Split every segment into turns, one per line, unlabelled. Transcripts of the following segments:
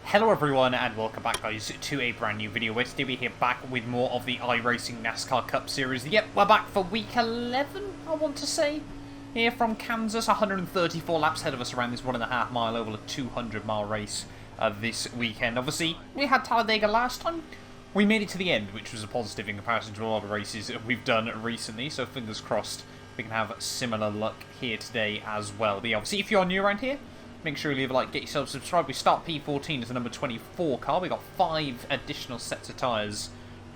Hello everyone and welcome back guys to a brand new video where today we're here back with more of the iRacing NASCAR Cup Series. Yep, we're back for week 11, I want to say. Here from Kansas, 134 laps ahead of us around this 1.5 mile oval, a 200 mile race this weekend. Obviously, we had Talladega last time. We made it to the end, which was a positive in comparison to a lot of races we've done recently, so fingers crossed we can have similar luck here today as well. But yeah, obviously if you're new around here, make sure you leave a like, get yourself subscribed. We start P14 as the number 24 car. We got 5 additional sets of tyres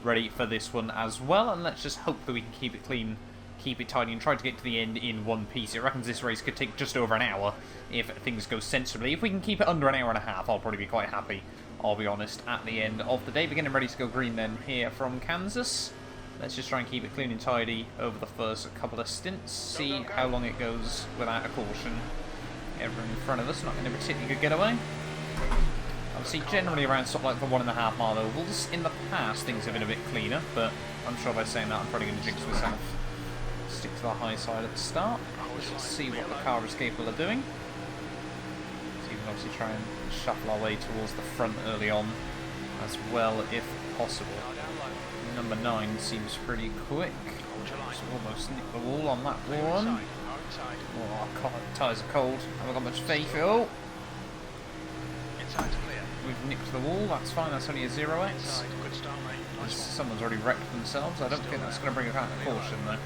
ready for this one as well. And let's just hope that we can keep it clean, keep it tidy, and try to get to the end in one piece. It reckons this race could take just over an hour if things go sensibly. If we can keep it under an hour and a half, I'll probably be quite happy, I'll be honest, at the end of the day. We're getting ready to go green then here from Kansas. Let's just try and keep it clean and tidy over the first couple of stints. See how long it goes without a caution. Everyone in front of us, not getting a particularly good getaway. Obviously, generally around sort of like the 1.5 mile ovals. In the past, things have been a bit cleaner, but I'm sure by saying that I'm probably going to jinx myself. Stick to the high side at the start. Let's see what the car is capable of doing. So you can obviously try and shuffle our way towards the front early on as well, if possible. Number 9 seems pretty quick. Just almost nicked the wall on that one. Oh, God, tyres are cold. Haven't got much faith. Oh! We've nicked the wall, that's fine, that's only a 0x. Someone's already wrecked themselves. I don't think that's going to bring about a caution though.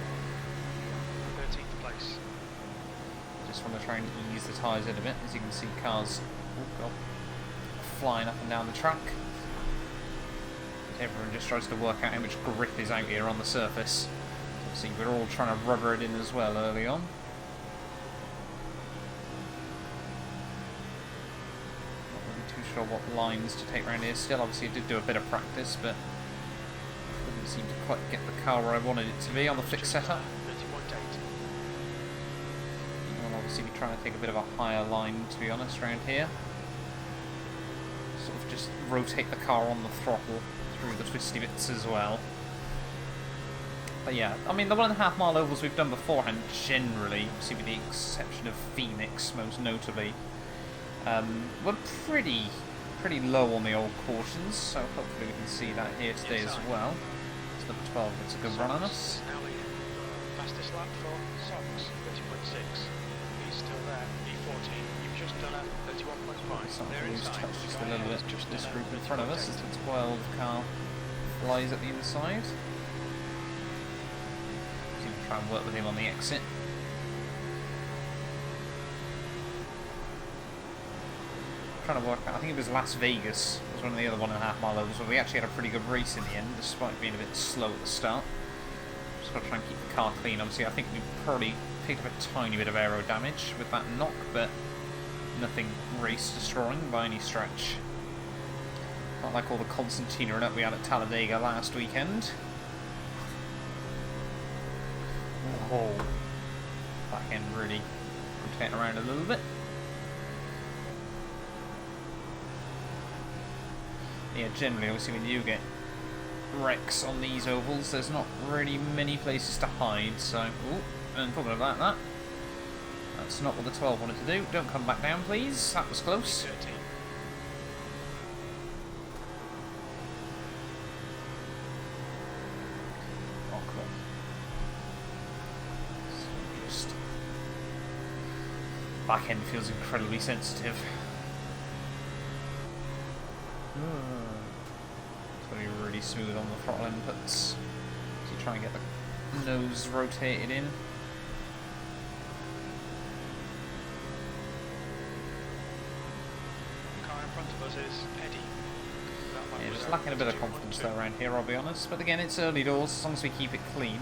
Just want to try and ease the tyres in a bit. As you can see, cars flying up and down the track. Everyone just tries to work out how much grip is out here on the surface. See, we're all trying to rubber it in as well early on. Sure what lines to take around here still. Obviously I did do a bit of practice, but didn't seem to quite get the car where I wanted it to be on the fixed setup. I'll obviously be trying to take a bit of a higher line, to be honest, around here. Sort of just rotate the car on the throttle through the twisty bits as well. But yeah, I mean the 1.5 mile ovals we've done beforehand generally, obviously with the exception of Phoenix most notably, we're pretty low on the old cautions, so hopefully we can see that here today as well. It's number 12, it's a good run on us.
Fastest lap for Sox, 30.6. He's still there, E14. You've just done a 31.5.
Something to lose touch just a little bit. Just this group in front of us as the 12 car flies at the inside. So you can try and work with him on the exit. Trying to work out, I think it was Las Vegas was one of the other 1.5 mile ovals where we actually had a pretty good race in the end despite being a bit slow at the start. Just got to try and keep the car clean. Obviously I think we probably picked up a tiny bit of aero damage with that knock, but nothing race destroying by any stretch. Not like all the Constantina run up we had at Talladega last weekend. Oh, back end really rotating around a little bit. Yeah, generally, obviously, when you get wrecks on these ovals, there's not really many places to hide, so... Ooh, and talking about that, that's not what the 12 wanted to do. Don't come back down, please. That was close. Oh, come on. So just... Back end feels incredibly sensitive. It's going to be really smooth on the throttle inputs. So you try and get the nose rotated in.
The car in front of us is Eddie.
Yeah, just lacking a bit of confidence there around here, I'll be honest. But again, it's early doors, as long as we keep it clean.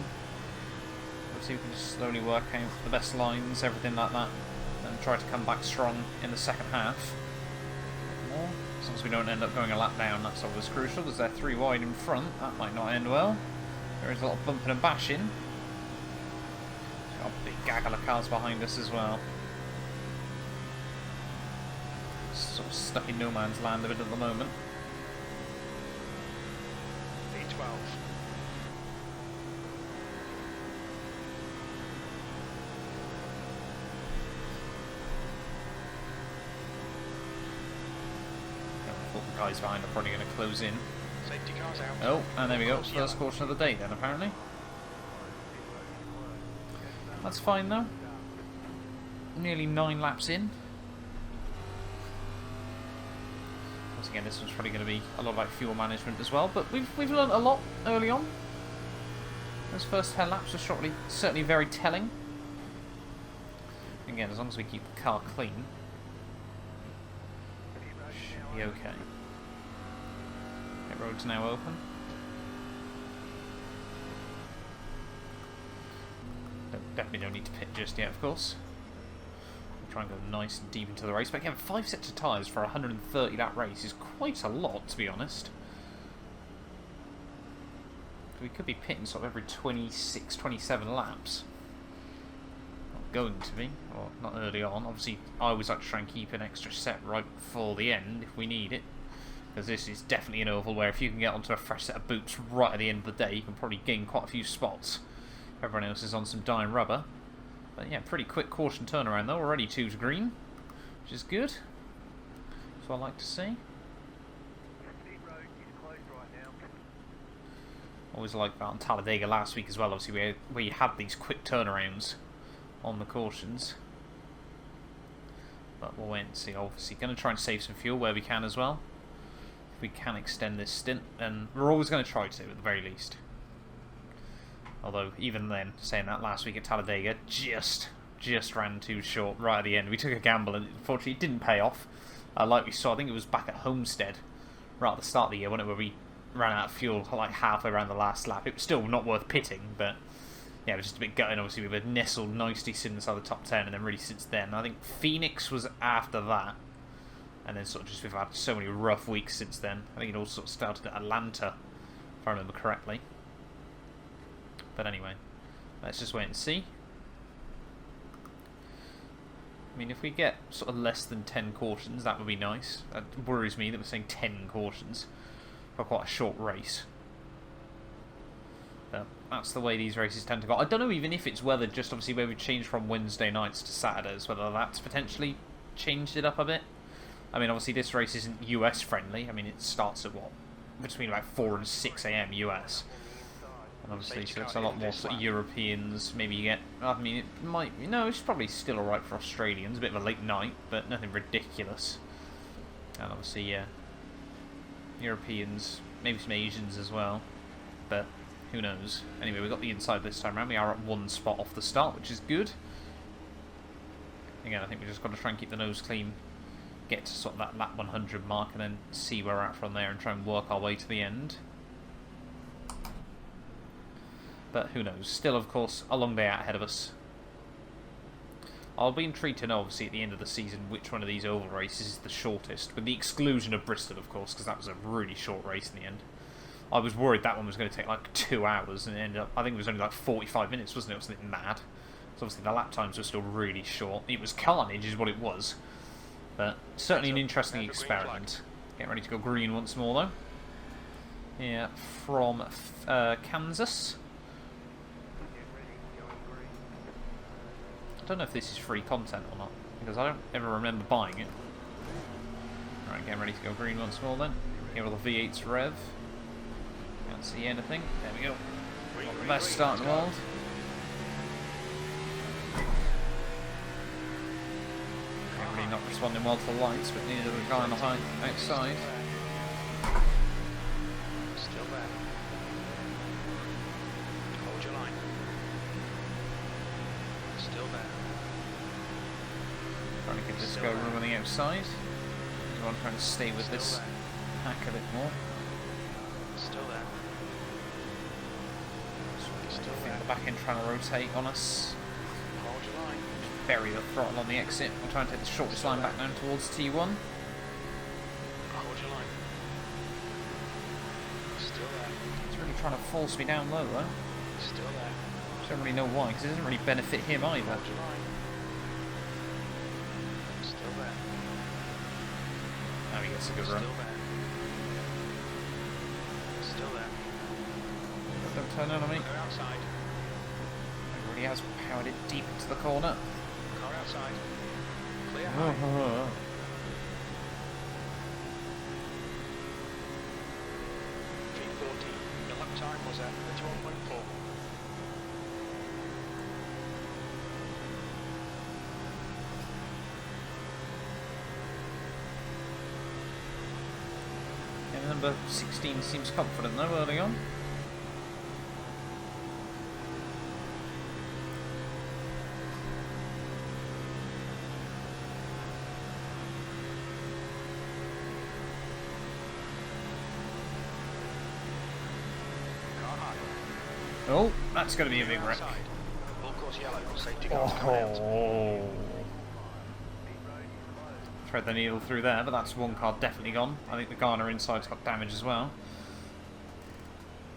Obviously we can just slowly work out the best lines, everything like that, and try to come back strong in the second half. More. As long as we don't end up going a lap down, that's always crucial, because they're 3 wide in front. That might not end well. There is a lot of bumping and bashing. Got a big gaggle of cars behind us as well. Sort of stuck in no man's land a bit at the moment.
E12.
Oh, the guys behind are probably going to close in.
Safety cars out.
Oh, and there we go. First caution of the day then, apparently. That's fine though. Nearly 9 laps in. Once again, this one's probably going to be a lot like fuel management as well, but we've learned a lot early on. Those first 10 laps are certainly very telling. Again, as long as we keep the car clean, should be okay. Pit road's now open. Definitely don't need to pit just yet, of course. We'll try and go nice and deep into the race. But again, 5 sets of tyres for a 130 lap race is quite a lot, to be honest. We could be pitting sort of every 26, 27 laps. Not going to be, or not early on. Obviously, I always like to try and keep an extra set right for the end if we need it. Because this is definitely an oval where if you can get onto a fresh set of boots right at the end of the day, you can probably gain quite a few spots. Everyone else is on some dying rubber. But yeah, pretty quick caution turnaround though. Already 2 to green, which is good. That's what I like to see. Always like that on Talladega last week as well, obviously, where you had these quick turnarounds on the cautions. But we'll wait and see. Obviously, going to try and save some fuel where we can as well. If we can extend this stint, and we're always going to try to, at the very least. Although, even then, saying that last week at Talladega, just ran too short right at the end. We took a gamble, and unfortunately, it didn't pay off. Like we saw, I think it was back at Homestead, right at the start of the year, wasn't it, where we ran out of fuel like halfway around the last lap. It was still not worth pitting, but yeah, it was just a bit gutting. Obviously, we were nestled nicely inside the top 10, and then really since then, I think Phoenix was after that, and then sort of just we've had so many rough weeks since then. I think it all sort of started at Atlanta, if I remember correctly. But anyway, let's just wait and see. I mean, if we get sort of less than 10 cautions, that would be nice. That worries me that we're saying 10 cautions for quite a short race. But that's the way these races tend to go. I don't know even if it's whether just obviously where we changed from Wednesday nights to Saturdays, whether that's potentially changed it up a bit. I mean, obviously this race isn't US friendly. I mean, it starts at what? Between about 4 and 6 AM US. And obviously, so it's a lot more sort of Europeans. Maybe you get, I mean, it might, no, it's probably still alright for Australians. A bit of a late night, but nothing ridiculous. And obviously, yeah, Europeans, maybe some Asians as well, but who knows. Anyway, we got the inside this time around. We are at 1 spot off the start, which is good. Again, I think we just got to try and keep the nose clean, get to sort of that lap 100 mark, and then see where we're at from there and try and work our way to the end. But who knows. Still, of course, a long day out ahead of us. I'll be intrigued to know, obviously, at the end of the season, which one of these oval races is the shortest, with the exclusion of Bristol, of course, because that was a really short race in the end. I was worried that one was going to take like 2 hours, and it ended up, I think it was only like 45 minutes, wasn't it? It was something mad. So obviously the lap times were still really short. It was carnage, is what it was. But certainly an interesting experiment. Getting ready to go green once more, though. Yeah, from Kansas. I don't know if this is free content or not, because I don't ever remember buying it. Alright, getting ready to go green once more then. Here all the V8s rev. Can't see anything. There we go. Not the best start in the world. Really not responding well to the lights, but neither the guy on the outside.
Still there. Hold your line. Still there.
Trying to give this go room on the outside. Everyone trying to stay with this pack a bit more.
Still there.
Still there. The back end trying to rotate on us.
Hold your line.
Bury the throttle on the exit. We'll try and take the shortest line back down towards T1.
Hold your line. Still there.
He's really trying to force me down low though.
Still there.
I don't really know why, because it doesn't really benefit him either.
Hold your line. Still there.
Now he gets a good run.
Still there. Still there.
Don't turn on me.
Car outside.
He really has powered it deep into the corner.
Car outside. Clear high. buzzer, 31.4.
Yeah, number 16 seems confident though early on. Oh, that's going to be a big wreck.
Full course yellow, safety cars coming out.
Oh. Thread the needle through there, but that's one car definitely gone. I think the Garner inside's got damage as well.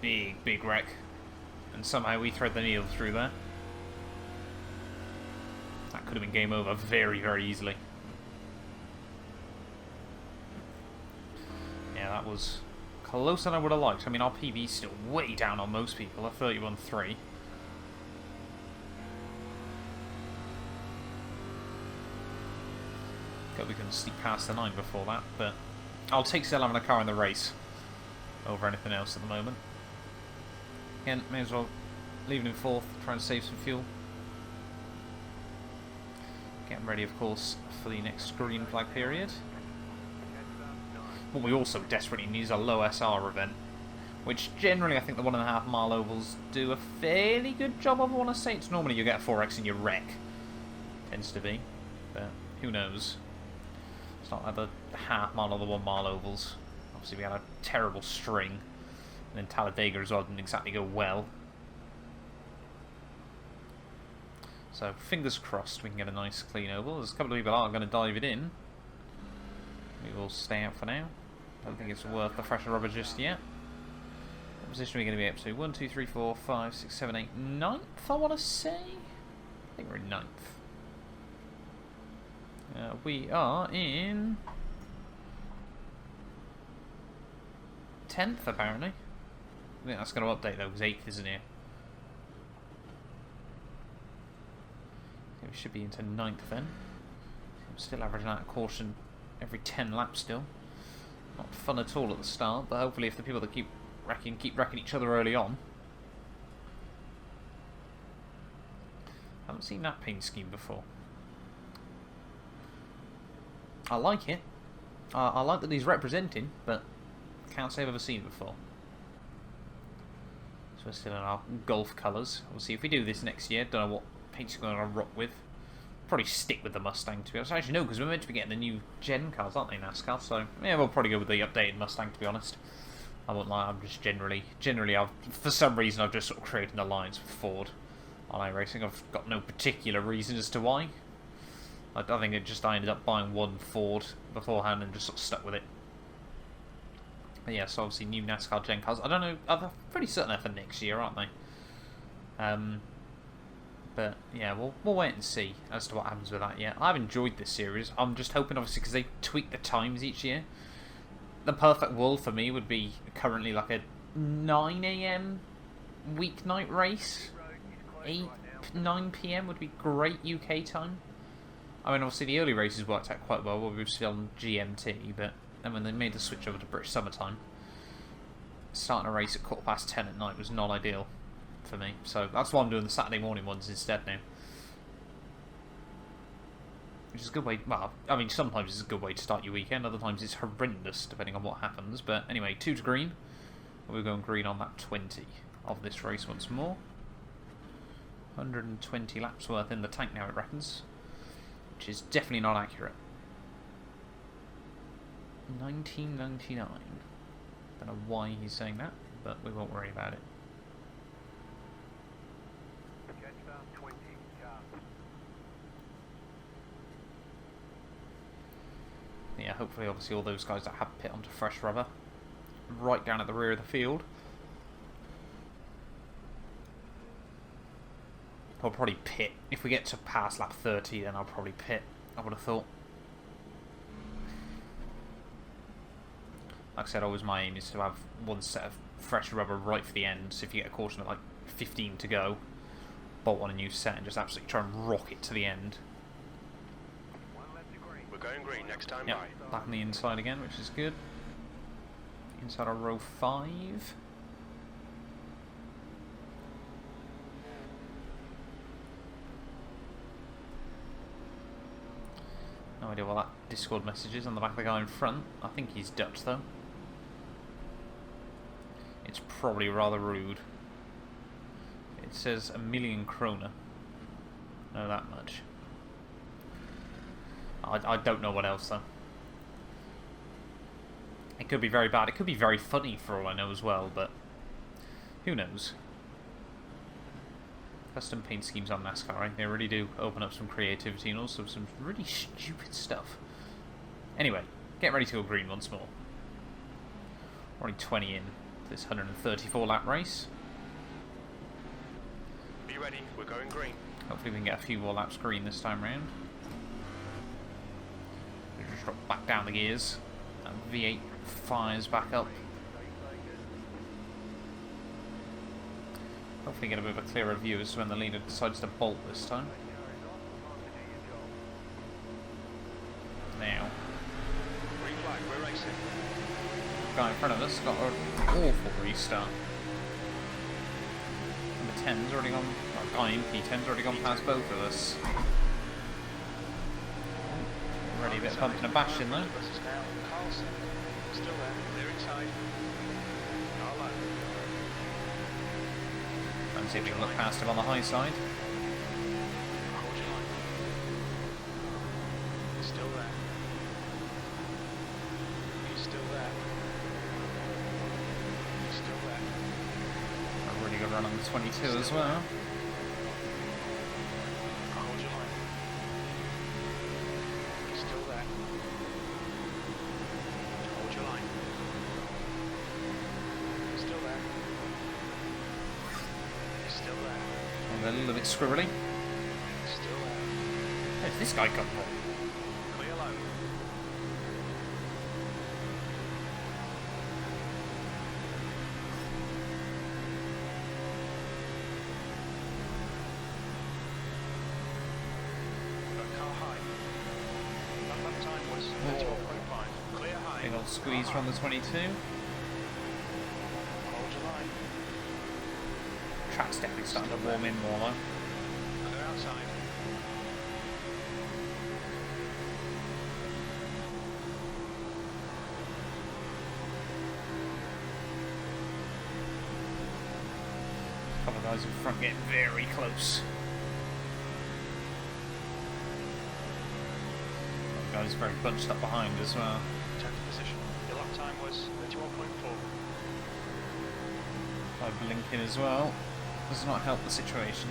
Big wreck. And somehow we thread the needle through there. That could have been game over very easily. Yeah, that was closer than I would have liked. I mean, our PB's still way down on most people at 31.3. God, we can sneak past the 9 before that, but I'll take still having a car in the race over anything else at the moment. Again, may as well leave it in 4th, try and save some fuel. Getting ready, of course, for the next green flag period. What we also desperately need is a low SR event, which generally I think the 1.5 mile ovals do a fairly good job of. I want to say it's normally you get a 4x in your wreck, tends to be, but who knows. It's not like the half mile or the 1 mile ovals. Obviously we had a terrible string, and then Talladega as well didn't exactly go well. So fingers crossed we can get a nice clean oval. There's a couple of people are going to dive it in. We will stay out for now. Don't think it's worth the fresher rubber just yet. What position are we going to be up to? 1, 2, 3, 4, 5, 6, 7, 8, 9th, I want to say? I think we're in 9th. We are in 10th, apparently. I think that's going to update, though, because 8th isn't here. We should be into 9th, then. I'm still averaging out a caution every 10 laps still. Not fun at all at the start, but hopefully if the people that keep wrecking each other early on. Haven't seen that paint scheme before. I like it. I like that he's representing, but can't say I've ever seen it before. So we're still in our Golf colours. We'll see if we do this next year. Don't know what paint's going to rock with. Probably stick with the Mustang, to be honest. Actually, no, because we're meant to be getting the new gen cars, aren't they, NASCAR? So, yeah, we'll probably go with the updated Mustang, to be honest. I won't lie, I'm just generally, for some reason, I've just sort of created an alliance with Ford on iRacing. I've got no particular reason as to why. I think I ended up buying one Ford beforehand and just sort of stuck with it. But yeah, so obviously new NASCAR gen cars. I don't know, I'm pretty certain they're for next year, aren't they? But yeah, we'll wait and see as to what happens with that. Yeah, I've enjoyed this series. I'm just hoping, obviously, because they tweak the times each year. The perfect world for me would be currently like a 9 AM weeknight race. 9 PM would be great UK time. I mean, obviously the early races worked out quite well. We were still on GMT, but then when they made the switch over to British summertime, starting a race at 10:15 at night was not ideal for me. So that's why I'm doing the Saturday morning ones instead now. Which is a good way, well, I mean, sometimes it's a good way to start your weekend, other times it's horrendous, depending on what happens. But anyway, 2 to green. We're going green on that 20 of this race once more. 120 laps worth in the tank now, it reckons. Which is definitely not accurate. 1999. Don't know why he's saying that, but we won't worry about it. Yeah, hopefully, obviously, all those guys that have pit onto fresh rubber, right down at the rear of the field. I'll probably pit. If we get to past lap 30, then I'll probably pit, I would have thought. Like I said, always my aim is to have one set of fresh rubber right for the end, so if you get a caution at like 15 to go, bolt on a new set and just absolutely try and rock it to the end.
We're going green next time.
Yep, back on the inside again, which is good. Inside our row 5. idea what that Discord message is on the back of the guy in front. I think he's Dutch though. It's probably rather rude. It says 1 million kroner. Know that much. I don't know what else though. It could be very bad. It could be very funny for all I know as well, but who knows? Custom paint schemes on Nascar, right? They really do open up some creativity and also some really stupid stuff. Anyway, get ready to go green once more. We're only 20 in to this 134 lap race.
Be ready, we're going green.
Hopefully we can get a few more laps green this time round. We just drop back down the gears. And V8 fires back up. Hopefully get a bit of a clearer view as to when the leader decides to bolt this time. Now.
Green flag, we're racing.
Guy in front of us got an awful restart. Number 10's already gone, well, guy in P10's already gone past both of us. Already a bit of pumping and bashing though.
Still there, clear inside. Carlo.
And see if we can look past him on the high side.
Hold your line. Still there. He's still there. He's still there.
A really good run on the 22 as well.
Hold your line. He's still there. Hold your line. He's still there. He's still there.
And a little bit squirrely.
Still there.
Where's this guy come from?
Clear low. Got car high. That lap time was 31.5. Clear high.
Big old squeeze from the 22.
Hold your line.
Track's definitely starting to warm in more though.
Clear outside.
A couple of guys in front getting very close. Guys very bunched up behind as well.
Check the position. Your lap time was 31.4.
By blinking as well. Does not help the situation.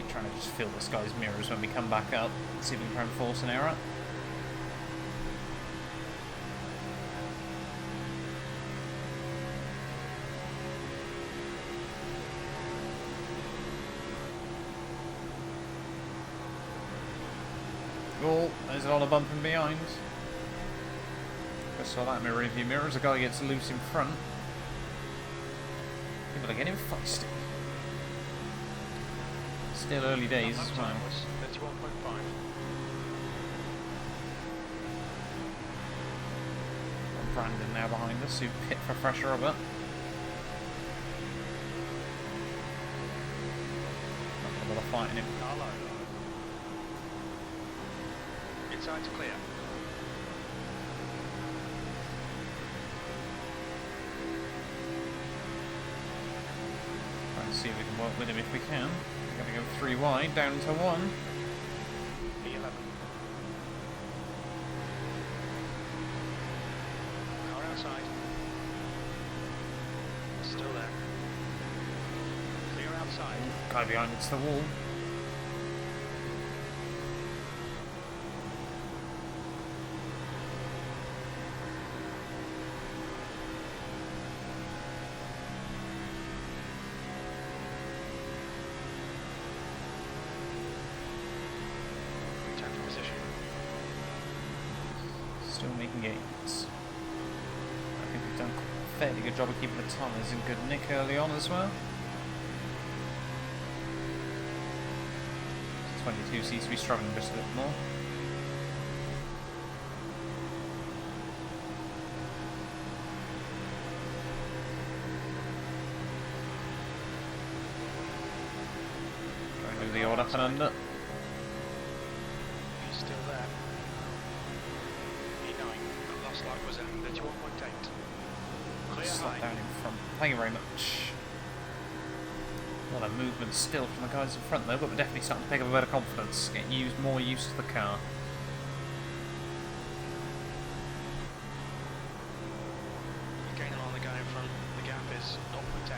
Trying to just fill this guy's mirrors when we come back up. See if we can try and force an error. Oh, there's a lot of bumping behind. I saw that in my rearview mirror as a guy gets loose in front. People are getting feisty. Still early days as well.
31.5.
Brandon now behind us, who pit for fresh rubber. Not going to bother fighting him.
Carlo. Inside's clear.
Try and see if we can work with him if we can. We're going to go 3 wide, down to 1.
P11. Car outside. Still there. Clear outside.
Guy behind it's the wall.
Return to position.
Still making gains. I think we've done fairly good job of keeping the tyres in good nick early on as well. 22 seems to be struggling just a bit more. Going over the odd up and under.
He's still there. E9, the last lap was at 31.8. Clear
Stop
high.
down in front. Thank you very much. A lot of movement still from the guys in front though, but we're definitely starting to pick up a bit of confidence, getting more used to the car.
Gaining on the guy in front, the gap is 0.8.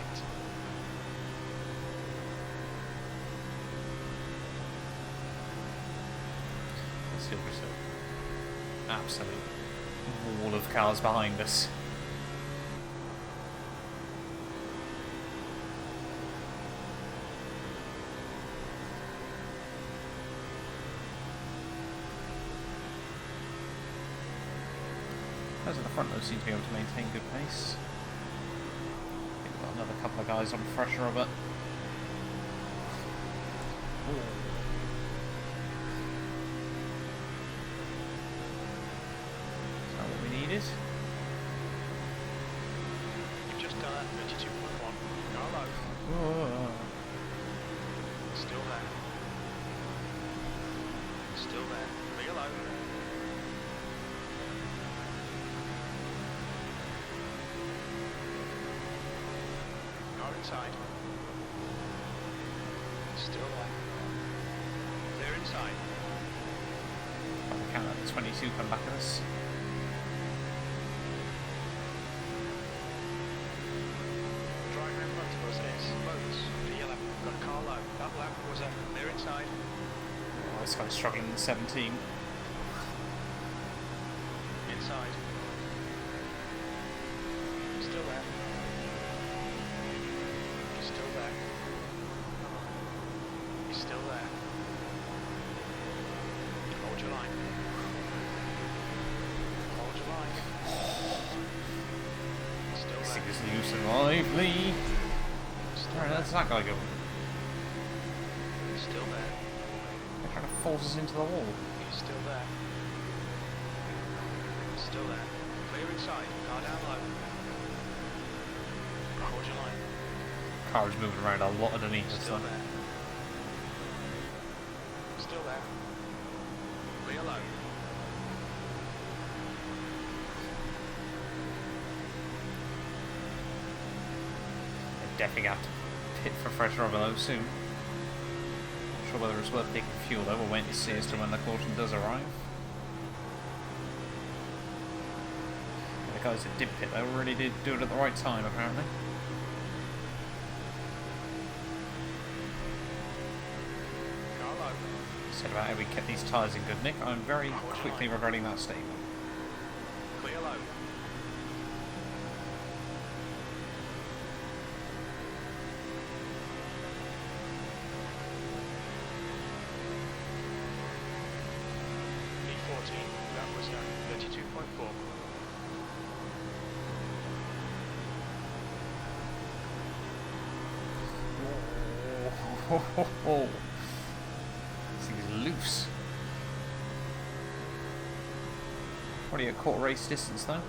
Silverstone. Absolute wall of cars behind us. Those at the front though seem to be able to maintain good pace. I think we've got another couple of guys on fresh rubber. Ooh. Is that what we needed?
You've just done a 32.1. Go low.
Whoa.
Still there. Still there. Clear low. Inside. Still there. They're inside.
I can't let the 22 come back at us.
Driver in front of us is Lowe's, the yellow. Got a car low. That lap was up. They're inside.
Oh, this guy's struggling in 17.
Inside. Still there. Still there. He's still there. Hold your line. Hold your line. Still
This
there.
thing is loose and lively.
Still
Alright,
there.
that's that guy going.
Still there.
They're trying to force us into the wall.
He's still there. Still there. Clear inside. Car down low. Hold your line.
Car is moving around a lot underneath us.
Still
though.
there. Still there. Clear low.
They're definitely going to have to pit for fresh rubber though soon. Not sure whether it's worth taking fuel though. We'll wait to see as to when the caution does arrive. The guys that did pit though really did do it at the right time apparently.
Car low.
Said about how we kept these tyres in good nick. I'm very quickly regretting that statement.
Clear low. E14, that was 32.4.
Oh, this thing is loose. What are you at quarter race distance though?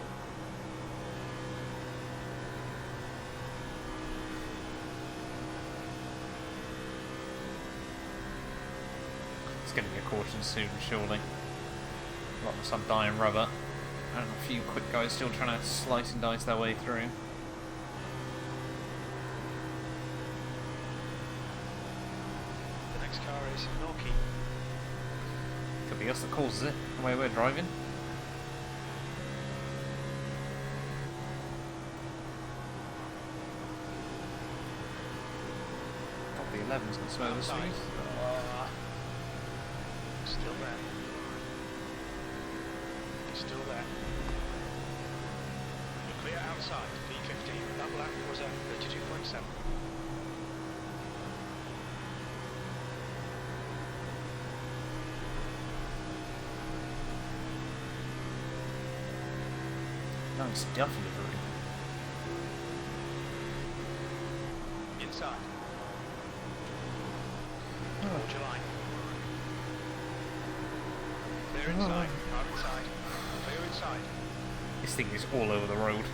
It's going to be a caution soon, surely. Lot of some dying rubber, and a few quick guys still trying to slice and dice their way through.
The next car is Milky.
Could be us that causes it, the way we're driving. God, the 11's going to smell this
Outside.
thing.
Still there. He's still there. You're clear outside, P15. That lap was at 32.7.
Nice duff delivery.
Clear inside. Car inside. Clear inside.
This thing is all over the road.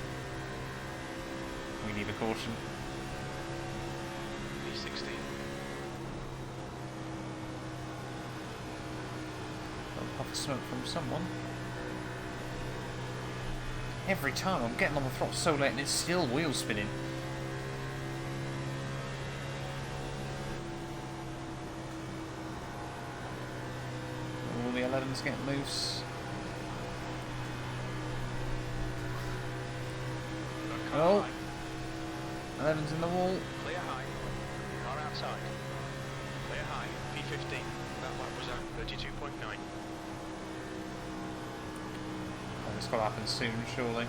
We need a caution.
P16.
A puff of smoke from someone. Every time I'm getting on the throttle so late and it's still wheel spinning. All the 11s getting loose. Oh, 11's in the wall.
Clear high. Car outside. Clear high. P15. That lap was at 32.9.
Oh, it's got to happen soon, surely.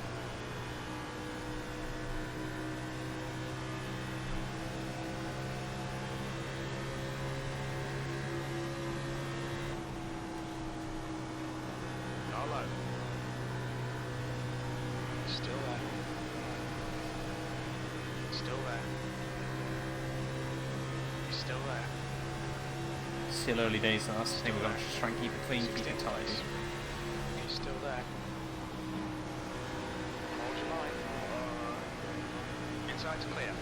Car low. Still there. Still there. He's still there.
Still early days, and that's the thing. We've got to just try and keep it clean, keep it tidy.
He's still there. Hold your line. Inside's clear.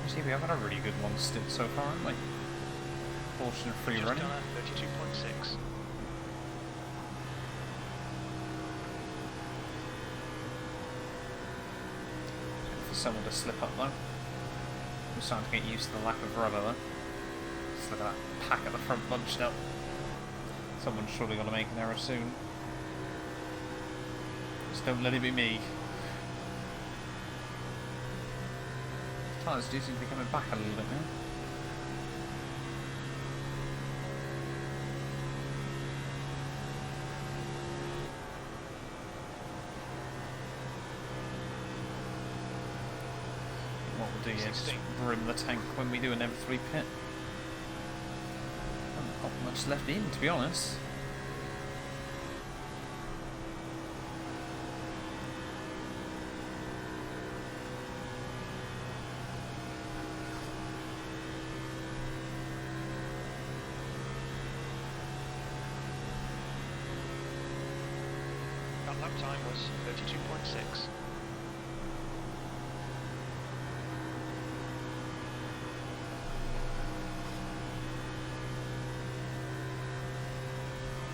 See, we have had a really good long stint so far, haven't we? Caution and free
Just
running.
done a 32.6.
For someone to slip up though. We're starting to get used to the lack of rubber though. Just look at that pack at the front bunched up. Someone's surely going to make an error soon. Just don't let it be me. Tyres do seem to be coming back a little bit now. What we'll do is just brim the tank when we do an M3 pit. Haven't got much left in, to be honest.
That lap time was 32.6.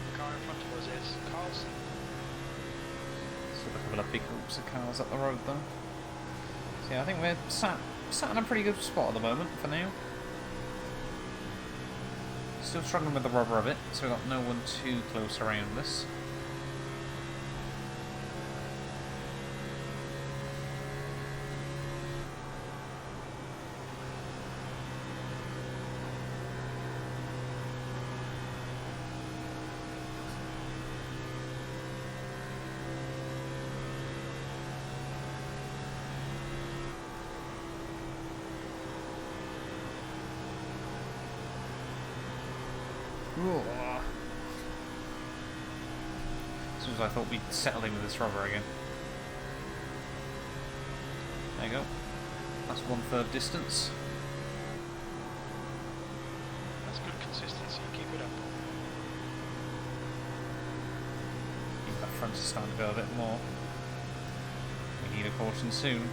The car in front of us is Carlson.
Sort of a couple of big groups of cars up the road though. So yeah, I think we're sat in a pretty good spot at the moment for now. Still struggling with the rubber a bit, so we've got no one too close around us. As soon as I thought we'd settle in with this rubber again. There you go. That's 1/3 distance.
That's good consistency. Keep it up.
I think that front is starting to go a bit more. We need a caution soon.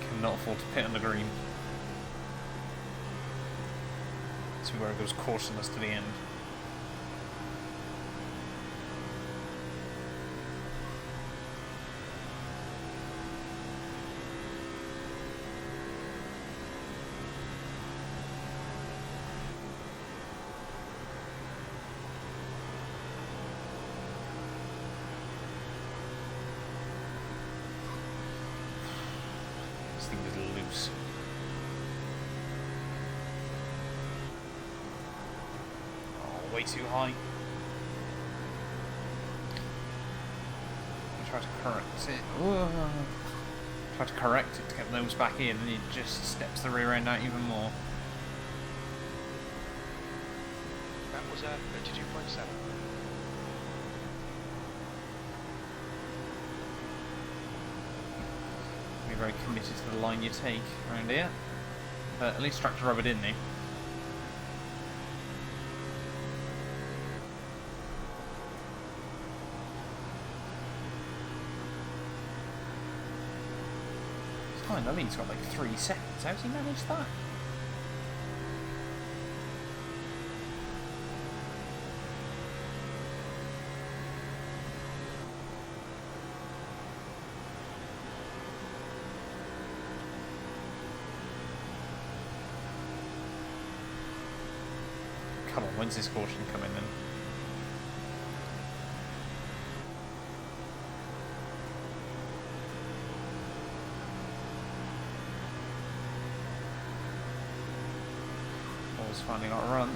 Cannot afford to pit on the green. See where it goes cautionless to the end. close. Oh, way too high. Try to correct it. Whoa. Try to correct it to get those back in, and it just steps the rear end out even more.
That was 32.7.
Be very committed to the line you take around here, but at least Tractor Rubber didn't he? I mean, he's got like 3 seconds. How's he managed that? Come on, when's this caution coming then? Finally got a run.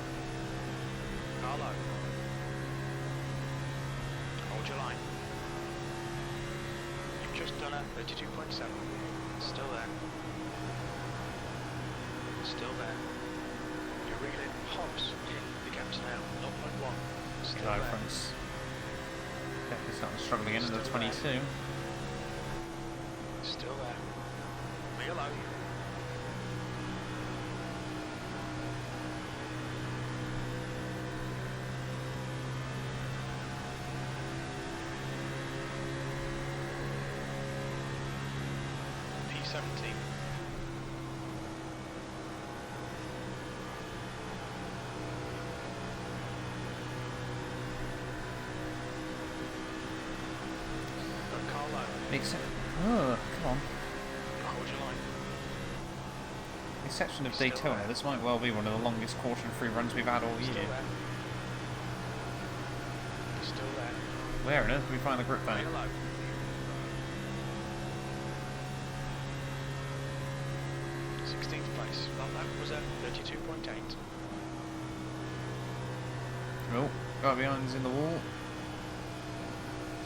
Carlo. Hold your line. You've just done a 32.7. Still there. Still there. You're reeling hops. The gap's now 0.1. Still
Go
there.
fronts. Definitely starting to struggle again in the 22.
Still there. Be alone. P17. Carlo.
Makes sense. Oh, come on.
Hold your line.
Exception of
Still
Daytona,
there.
this might well be one of the longest caution-free runs we've had all
Still
year.
there. Still there.
Where on earth did we find the grip
Be
back?
alone. 16th place. Well, that was a 32.8.
Oh, got behind us in the wall.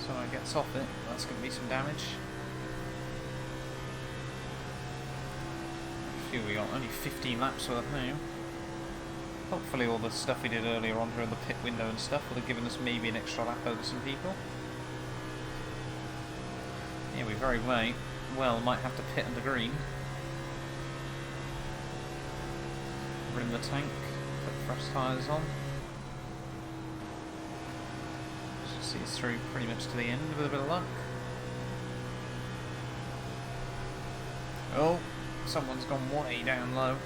Someone gets off it. That's going to be some damage. Phew, we got only 15 laps worth now. Hopefully all the stuff we did earlier on through the pit window and stuff would have given us maybe an extra lap over some people. Yeah, we very well might have to pit under green. Rim the tank, put fresh tyres on. Should see us through pretty much to the end with a bit of luck. Oh, someone's gone way down low.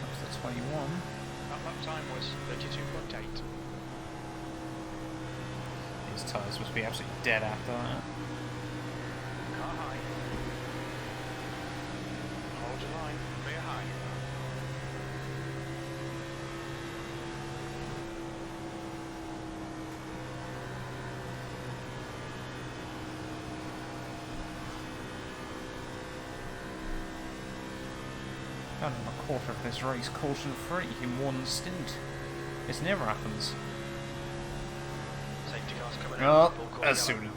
Up to 21.
That lap time was 32.8.
His tyres must be absolutely dead after that.
Car high. Hold your line. Rear high.
Done a quarter of this race caution free in one stint. This never happens.
Safety cars coming
Oh,
out. Full court
as
yellow.
soon.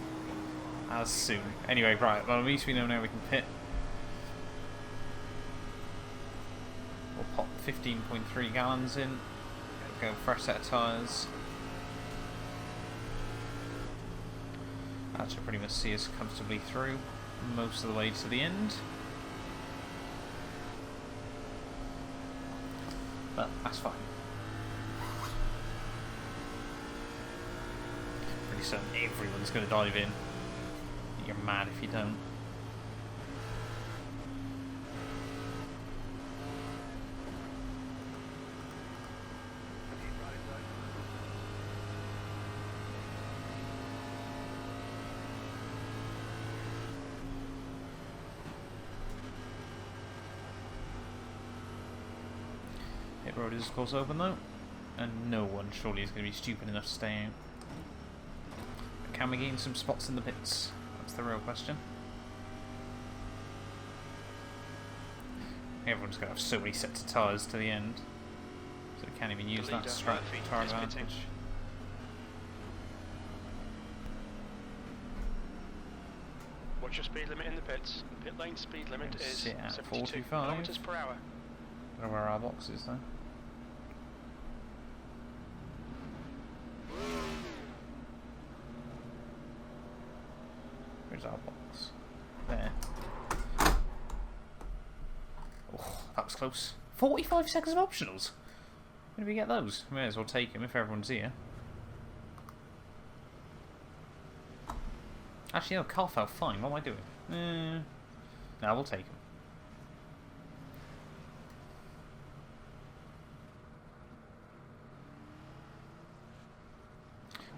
As soon. Anyway, right, well at least we know now we can pit. We'll pop 15.3 gallons in. Go fresh set of tyres. That should pretty much see us comfortably through most of the way to the end. But that's fine. Pretty certain everyone's going to dive in. You're mad if you don't. Pit road is of course open though, and no one surely is going to be stupid enough to stay out. But can we gain some spots in the pits? That's the real question. Everyone's going to have so many sets of tyres to the end, so we can't even use that tyre advantage.
What's your speed limit in the pits? Pit lane speed limit is 72
45
kilometers per hour.
Don't know where our box is though. Where's our box? There. Oh, that was close. 45 seconds of optionals. Where do we get those? May as well take them if everyone's here. Actually, no, car fell fine. What am I doing? No, we'll take them.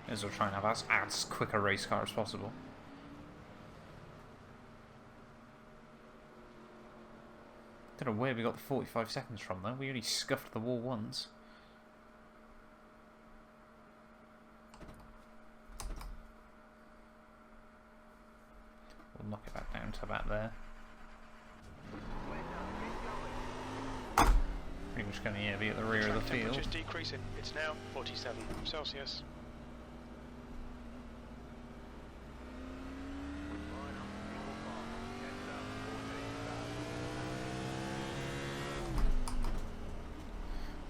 May as well try and have as quick a race car as possible. Don't know where we got the 45 seconds from though. We only scuffed the wall once. We'll knock it back down to about there. Pretty much going to be at the rear of the field.
Just decreasing. It's now 47 Celsius.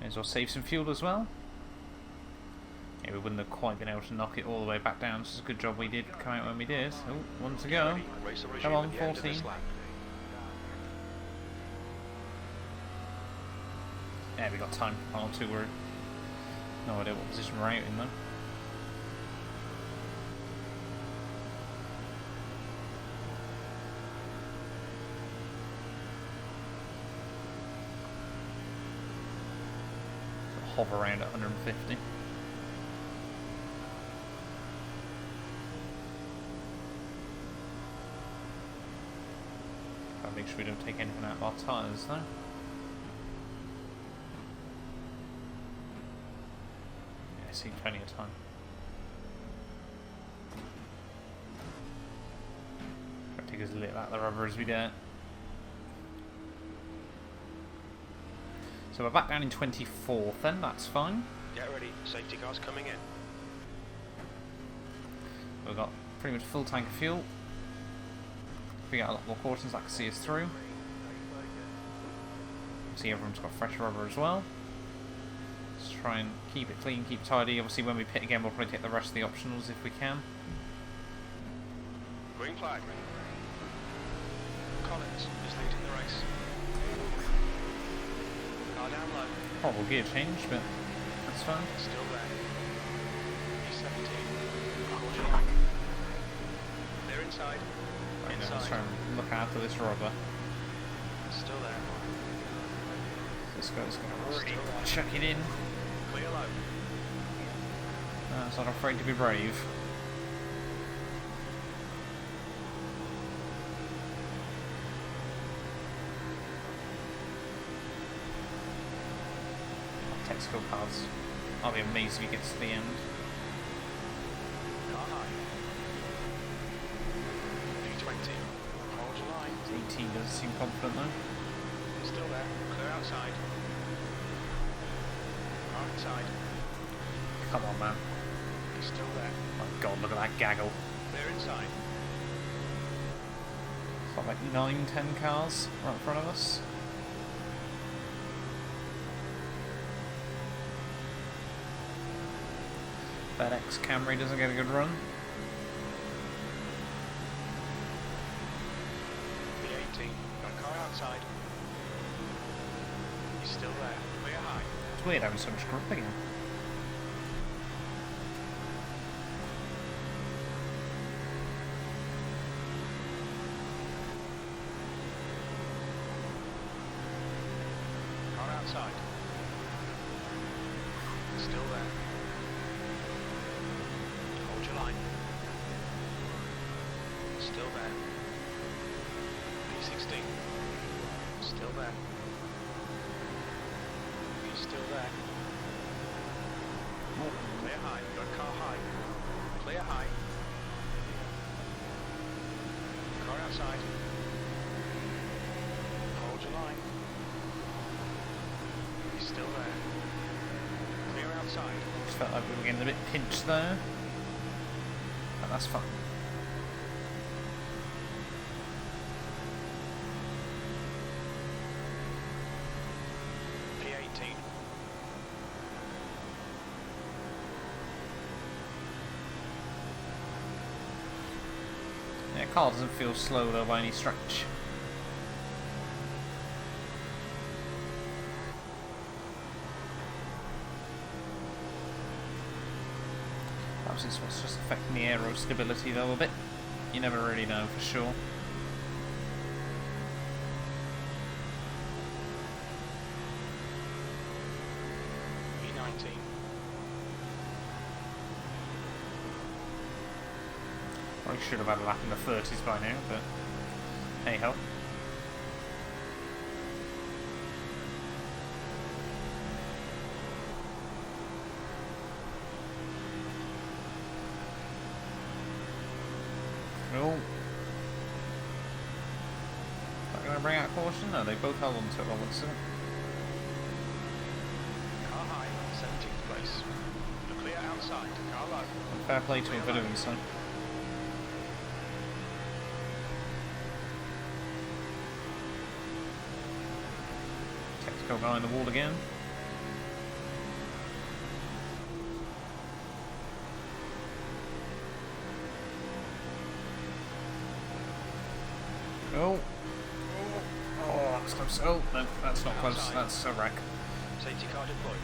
May as well save some fuel as well. Yeah, we wouldn't have quite been able to knock it all the way back down, so it's a good job we did come out when we did. Oh, one to go. Come on, 14. Yeah, we got time. Final two, we're no idea what position we're out in though. Hover around at 150. Gotta make sure we don't take anything out of our tyres though. Yeah, I see plenty of time. Try to take as little out of the rubber as we dare. So we're back down in 24th then, that's fine.
Get ready, safety cars coming in.
We've got pretty much full tank of fuel. If we get a lot more cautions, that can see us through. See, everyone's got fresh rubber as well. Let's try and keep it clean, keep it tidy. Obviously when we pit again we'll probably take the rest of the optionals if we can.
Green flag. Collins is leading the race. Car down low.
Horrible gear change, but that's fine.
Still there. E17. They're inside.
Right, now let's try and look after this rubber.
Still there.
This guy's going to really chuck it in.
Clear low.
It's not afraid to be brave. Technical paths. I'll be amazed if he gets to the end.
Car high. D20. Hold your line.
18 doesn't seem confident though.
Still there. Clear outside. Car inside.
Come on, man.
He's still there.
My god, look at that gaggle.
Clear inside.
It's got like 9-10 cars right in front of us. FedEx Camry doesn't get a good run.
B18. Got a car outside. He's still there. Clear high.
It's weird having so much grip again.
Car outside. Still there. Hold your line. Still there. B16. Still there. He's still still there. Clear high. Got car high. Clear high. Car outside. Hold your line. He's still there. Clear outside.
Just felt like we were getting a bit pinched there. But that's fine.
P18.
Yeah, car doesn't feel slow though by any stretch. Perhaps it's what's just affecting the aero stability though a bit. You never really know for sure.
P19.
I should have had a lap in the 30s by now, but hey ho. No. Are they going to bring out caution? No, they both held on to it all looks of it.
Car high, 17th place. Clear outside. Car low.
Fair play to him for doing so. Technical guy in the wall again. Oh. Oh, that's close. Oh, no, that's not close. That's a wreck.
Safety car deployed.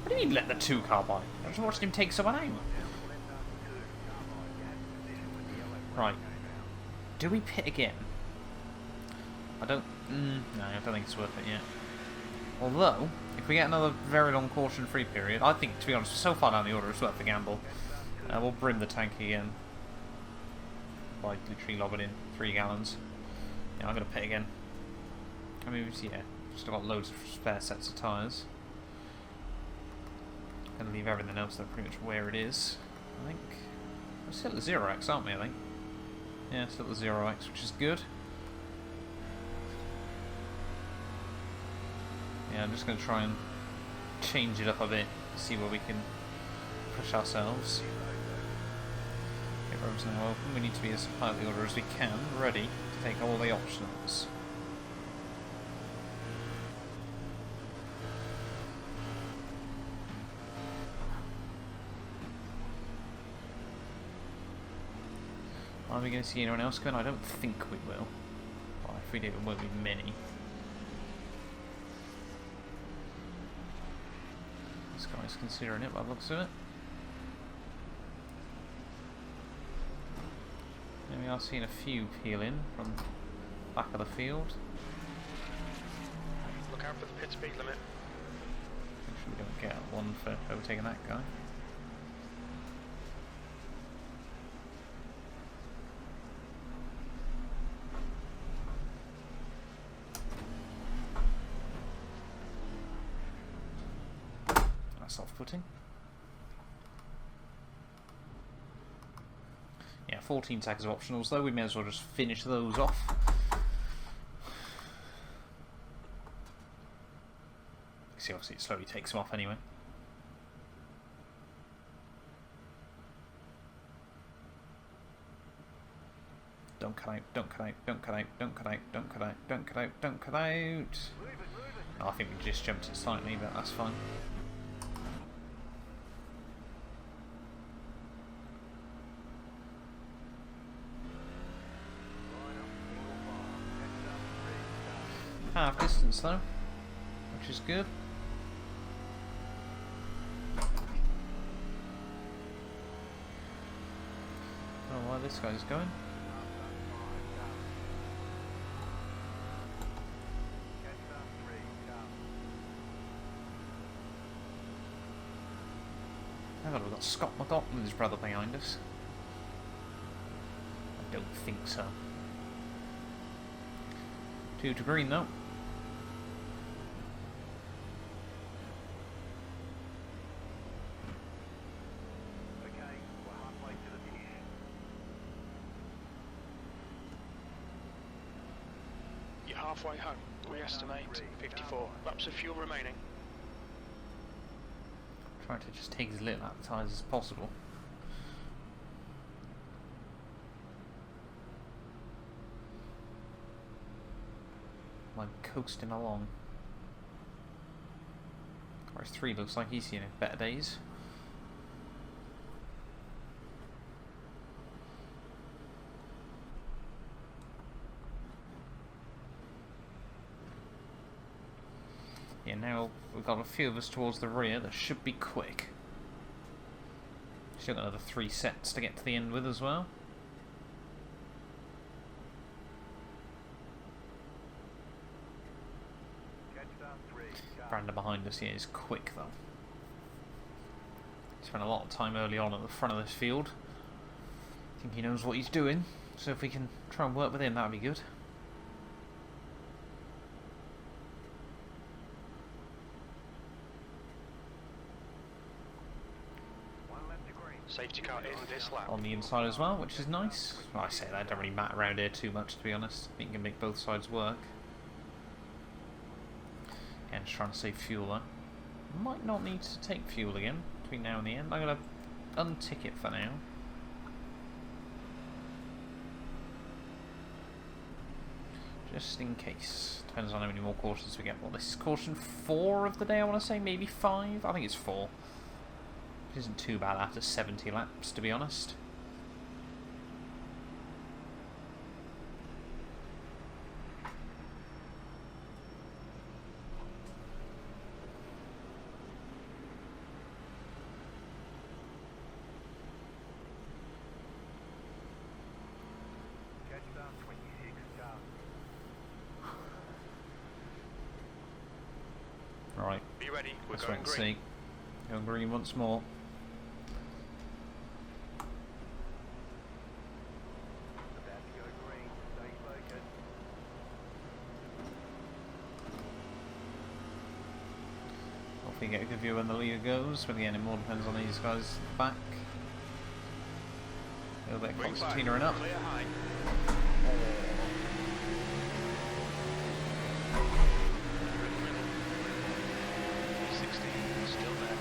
What do you mean let the 2 car by? I just watched him take someone out. Right. Do we pit again? I don't... no, I don't think it's worth it yet. Although, if we get another very long caution-free period, I think, to be honest, so far down the order, it's worth the gamble. We'll brim the tank again. By literally lobbing in 3 gallons. Yeah, I'm going to pit again. I mean, yeah, still got loads of spare sets of tyres. Going to leave everything else though pretty much where it is, I think. We're still at 0x, aren't we, I think? Yeah, still at 0x, which is good. Yeah, I'm just going to try and change it up a bit, see where we can push ourselves. Well, we need to be as high the order as we can, ready to take all the options. Are we going to see anyone else going? I don't think we will. Well, if we do, it won't be many. This guy's considering it by the looks of it. We are seeing a few peel in from back of the field.
Look out for the pit speed limit.
Make sure we don't get one for overtaking that guy. That's off-putting. Yeah, 14 seconds of optionals though, we may as well just finish those off. See, obviously it slowly takes them off anyway. Don't cut out, don't cut out, don't cut out, don't cut out, don't cut out, don't cut out, don't cut out. Oh, I think we just jumped it slightly, but that's fine. Half distance though, which is good. I don't know why this guy's going. Oh god, we've got Scott McLaughlin's brother behind us. I don't think so. 2 to green though.
halfway home. We estimate 54 laps of fuel remaining.
Try to just take as little out of the tyres as possible. I'm coasting along. Cars 3 looks like he's seen better days. Yeah, now we've got a few of us towards the rear. That should be quick. Still got another 3 sets to get to the end with as well. Brandon behind us here is quick though. He spent a lot of time early on at the front of this field. I think he knows what he's doing, so if we can try and work with him, that would be good.
Safety car in this lap.
On the inside as well, which is nice. Well, I say that, don't really matter around here too much, to be honest. I think you can make both sides work. And just trying to save fuel though. Might not need to take fuel again between now and the end. I'm going to untick it for now. Just in case. Depends on how many more cautions we get. Well, this is caution 4 of the day, I want to say. Maybe 5? I think it's 4. It isn't too bad after 70 laps, to be honest. Right,
Be ready, we're
let's wait
going
and
green.
see. Going green once more. Hopefully get a good view when the leader goes, but again it more depends on these guys at the back. A little bit of concertinaing up.
Clear high. Still there.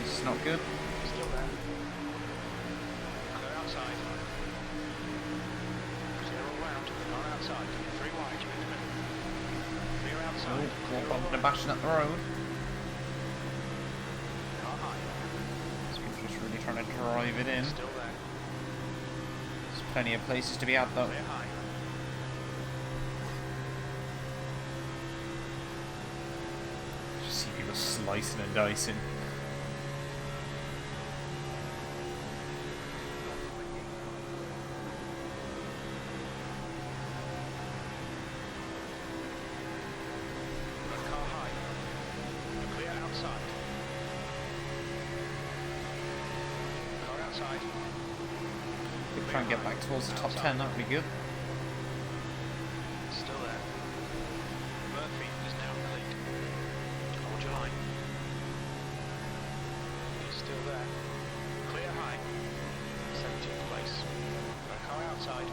This is not good.
Still there. They're outside. They're all round. They're not outside. 3 wide. You're in the middle. Clear outside.
Oh, bumping and bashing up the road.
Car high.
These people just really trying to drive it in.
Still there.
There's plenty of places to be at though.
Clear high.
Just see people slicing and dicing.
Car high. You're clear outside. Car outside.
Could try and get back towards the top 10, that would be good.
Still there. Murphy is now in the lead. Hold your line. He's still there. Clear high. 17th place. Got a car outside.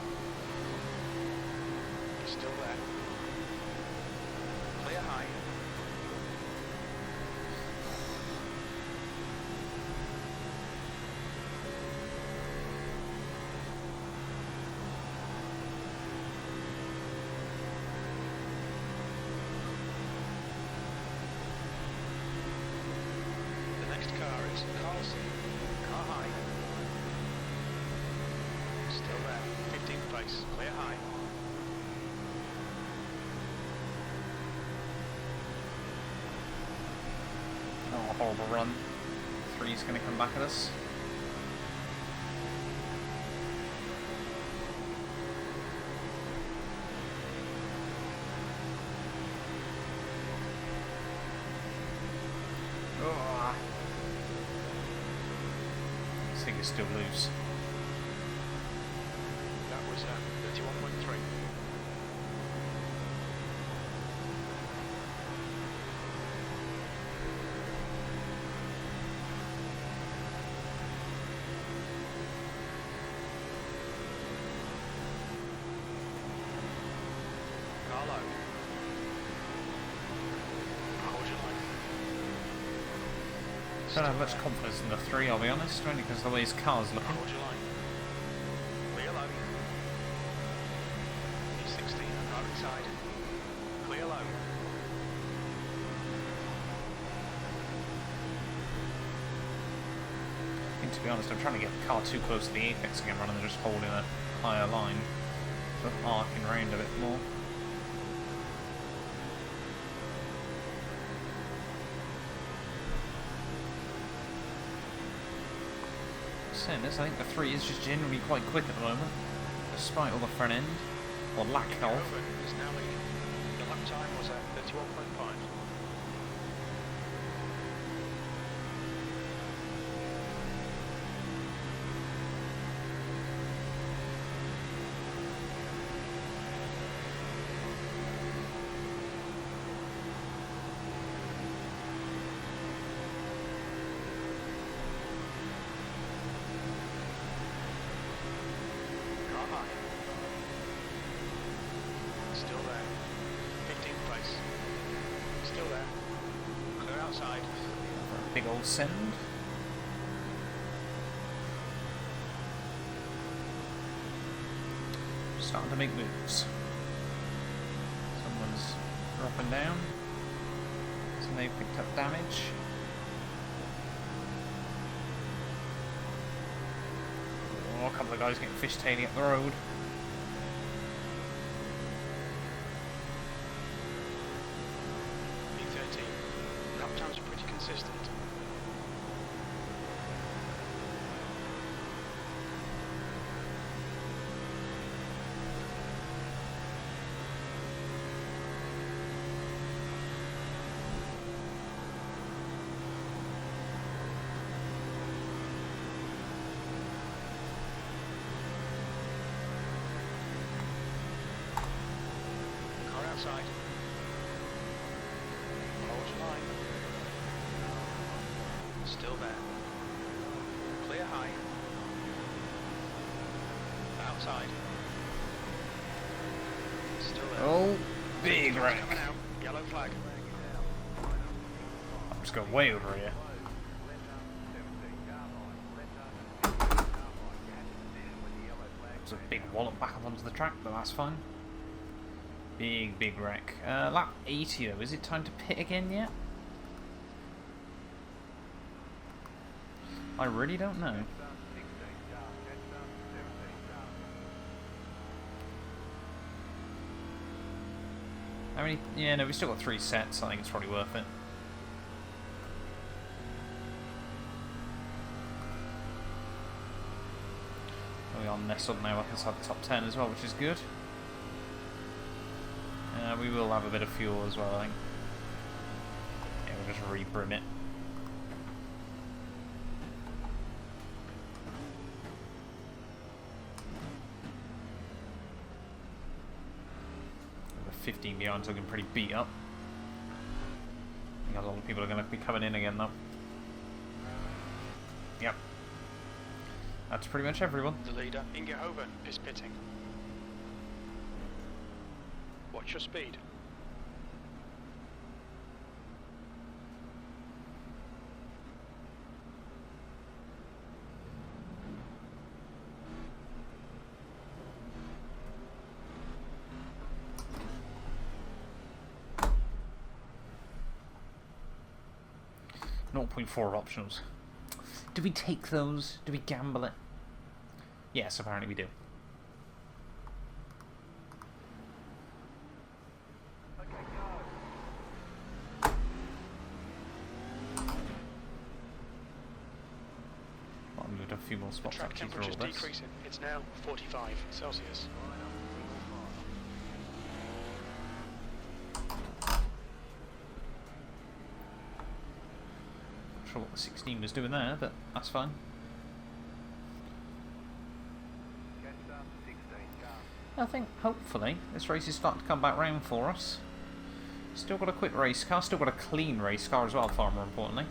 He's still there. Clear high. The next car is Carlson. Car high. Still there. 15th place. Clear high.
Oh, a horrible run. 3's going to come back at us. Oh. This thing is still loose.
That was 31.3.
Don't have much confidence in the 3, I'll be honest, only because of the way his car's looking.
Hold your line. Clear low. E16 right side. Clear low.
I think, to be honest, I'm trying to get the car too close to the apex again rather than just holding a higher line. So arcing round a bit more. Saying this, I think the 3 is just generally quite quick at the moment, despite all the front end, or lack of.
Is now leading. The lap time was at 31.5. Still there. 15th place. Still there. Clear outside.
Big old send. Starting to make moves. Someone's dropping down. So they've picked up damage. Oh, a couple of guys getting fishtailing up the road.
E13. Lap times are pretty consistent. Outside. Hold your line. Still there. Clear high. Outside. Still there.
Oh, big wreck.
Coming out. Yellow flag.
I'm just going way over here. It's a big wallop back up onto the track, but that's fine. Big wreck. Lap 80 though, is it time to pit again yet? I really don't know. How many? Yeah, no, we've still got 3 sets, I think it's probably worth it. We are nestled now up inside the top 10 as well, which is good. We will have a bit of fuel as well, I think. Yeah, we'll just re-brim it. The 15 behind's looking pretty beat up. I think a lot of people are going to be coming in again though. Yep. That's pretty much everyone.
The leader, Ingehoven, is pitting. Watch your speed.
.4 optionals. Do we take those? Do we gamble it? Yes, apparently we do. 'Got a few more spots.
Track temperature's decreasing. It's now 45 Celsius.
Not sure what the 16 was doing there, but that's fine. I think hopefully this race is starting to come back round for us. Still got a quick race car, still got a clean race car as well, far more importantly.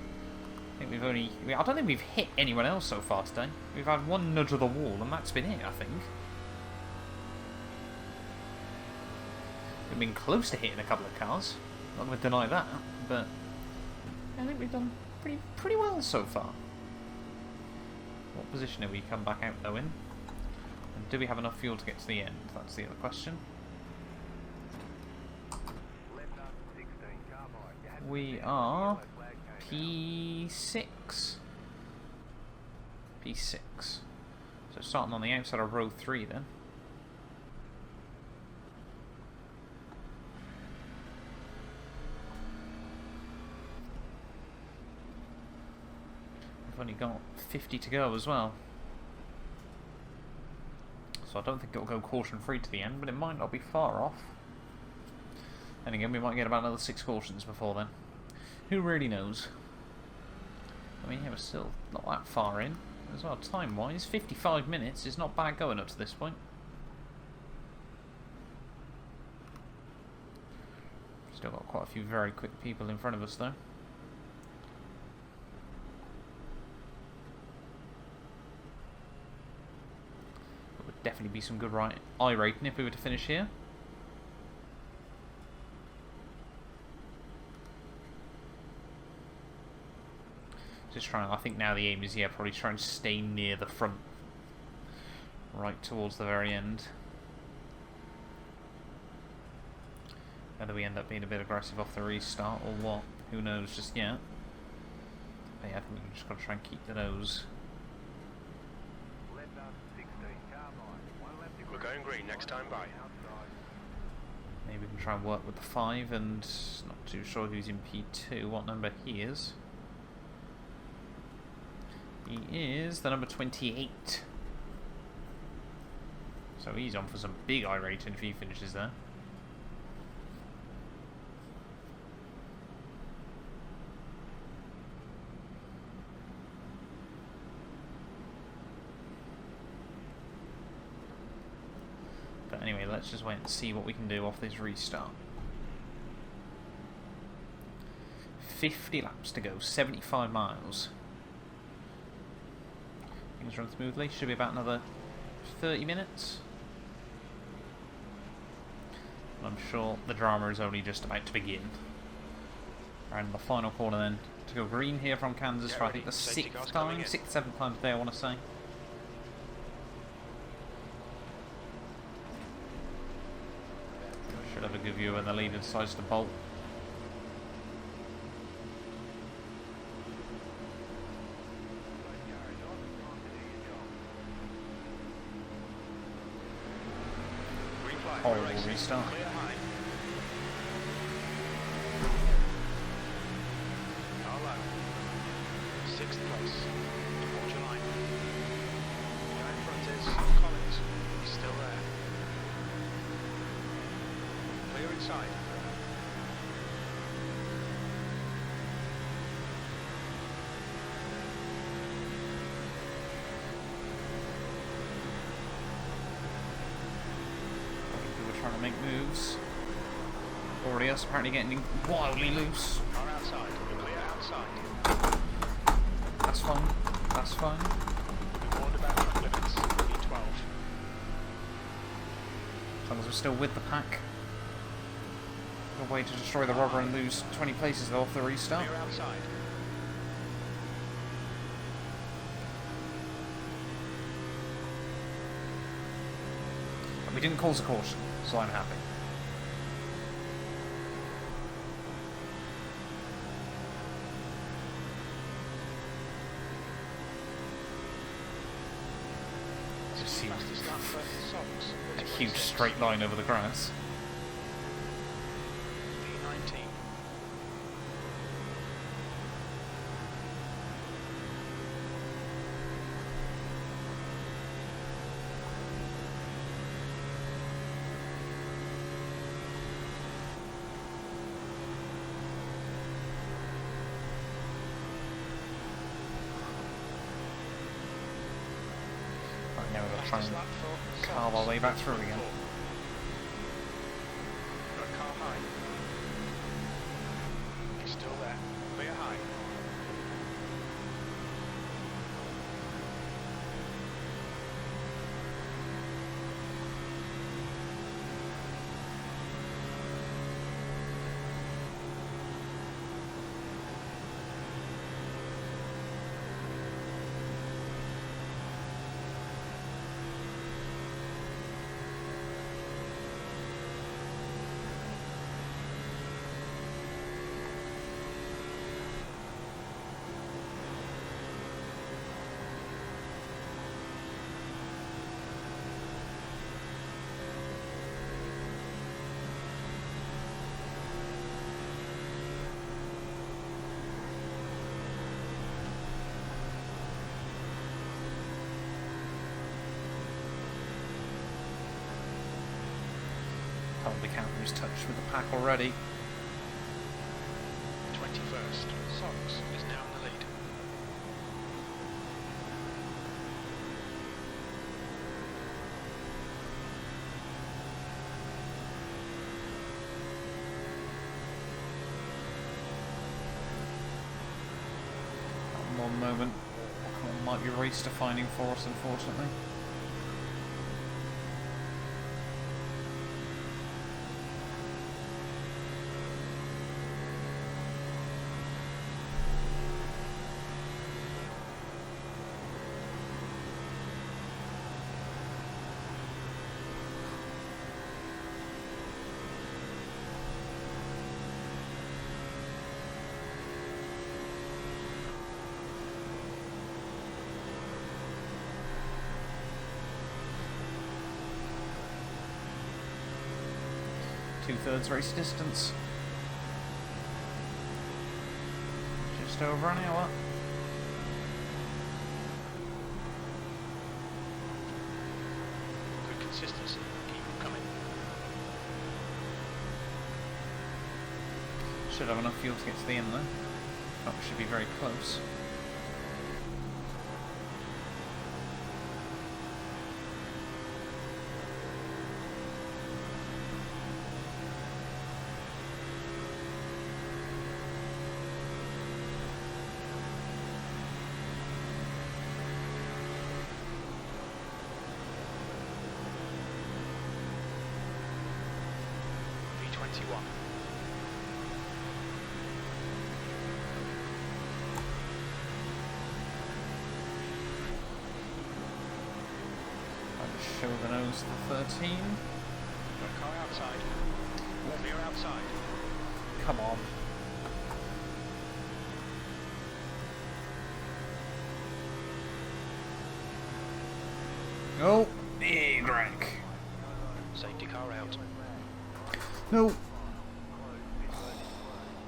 I think I don't think we've hit anyone else so far today. We've had one nudge of the wall and that's been it, I think. We've been close to hitting a couple of cars. Not going to deny that, but I think we've done pretty well so far. What position have we come back out though in? And do we have enough fuel to get to the end? That's the other question. We are P6. P6. So starting on the outside of row 3 then. We've only got 50 to go as well. So I don't think it'll go caution free to the end, but it might not be far off. And again, we might get about another 6 cautions before then. Who really knows? I mean, yeah, we're still not that far in as well. Time-wise, 55 minutes is not bad going up to this point. Still got quite a few very quick people in front of us though. It would definitely be some good iRating if we were to finish here. Just trying, I think now the aim is, yeah, probably try and stay near the front, right towards the very end. Whether we end up being a bit aggressive off the restart or what, who knows just yet. But yeah, I think we've just got to try and keep the nose.
We're going green next time by.
Maybe we can try and work with the 5, and not too sure who's in P2, what number he is. He is the number 28. So he's on for some big iRating if he finishes there. But anyway, let's just wait and see what we can do off this restart. 50 laps to go, 75 miles. Things run smoothly, should be about another 30 minutes. And I'm sure the drama is only just about to begin. And the final corner then to go green here from Kansas for I think the 6th time, 6th, 7th time today I want to say. Should have a good view when the leader decides to bolt. Horrible restart.
Sixth place. Towards your line. Guy in front is Collins. He's still there. Clear inside.
Trying to make moves. Already us apparently getting wildly loose.
Car outside. Clear outside.
That's fine. That's fine.
We warned about track limits. E12.
As long as we're still with the pack. No way to destroy the rubber and lose 20 places though off the restart.
Clear outside.
But we didn't cause a caution, so I'm happy. Just see a huge straight line over the grass.
D19.
Right, now we're going to try and carve our way back through again.
Got car high. He's still there. Clear high.
we can't lose touch with the pack already.
21st. Socks is now in the lead.
One moment. Might be race defining for us, unfortunately. Two-thirds race distance. Just over an hour.
Good consistency. Keep them coming.
Should have enough fuel to get to the end though. That should be very close.
V21.
I'll just show the nose to the 13.
Got a car outside. Clear outside.
Come on. Oh, big wreck.
Safety car out.
No.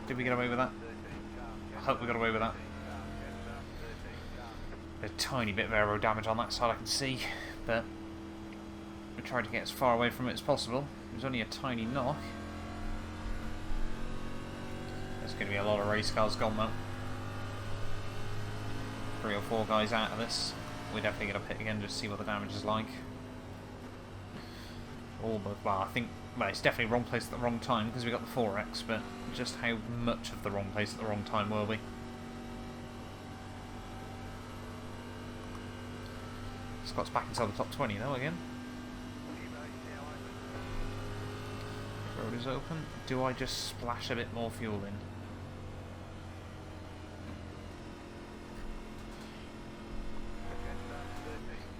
Did we get away with that? I hope we got away with that. A tiny bit of aero damage on that side I can see, but we tried to get as far away from it as possible. It was only a tiny knock. There's going to be a lot of race cars gone though. 3 or 4 guys out of this. We're definitely going to pit again just to see what the damage is like. Well, I think, well, it's definitely wrong place at the wrong time because we got the 4X, but just how much of the wrong place at the wrong time were we? Scott's back inside the top 20 though again. Road is open. Do I just splash a bit more fuel in?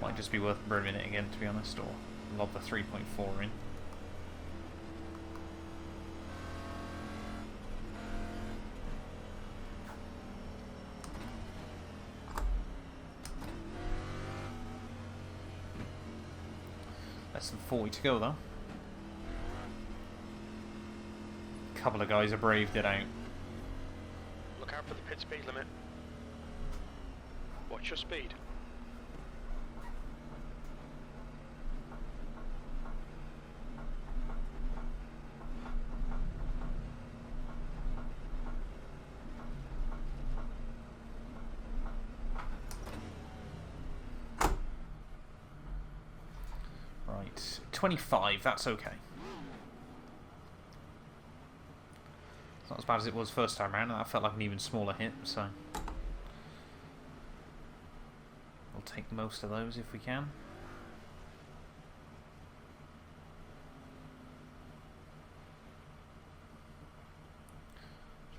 Might just be worth brimming it again, to be honest, or lob the 3.4 in. Less than 40 to go though. A couple of guys have braved it out.
Look out for the pit speed limit. Watch your speed.
Right, 25, that's okay. It's not as bad as it was first time round, and that felt like an even smaller hit, so we'll take most of those if we can.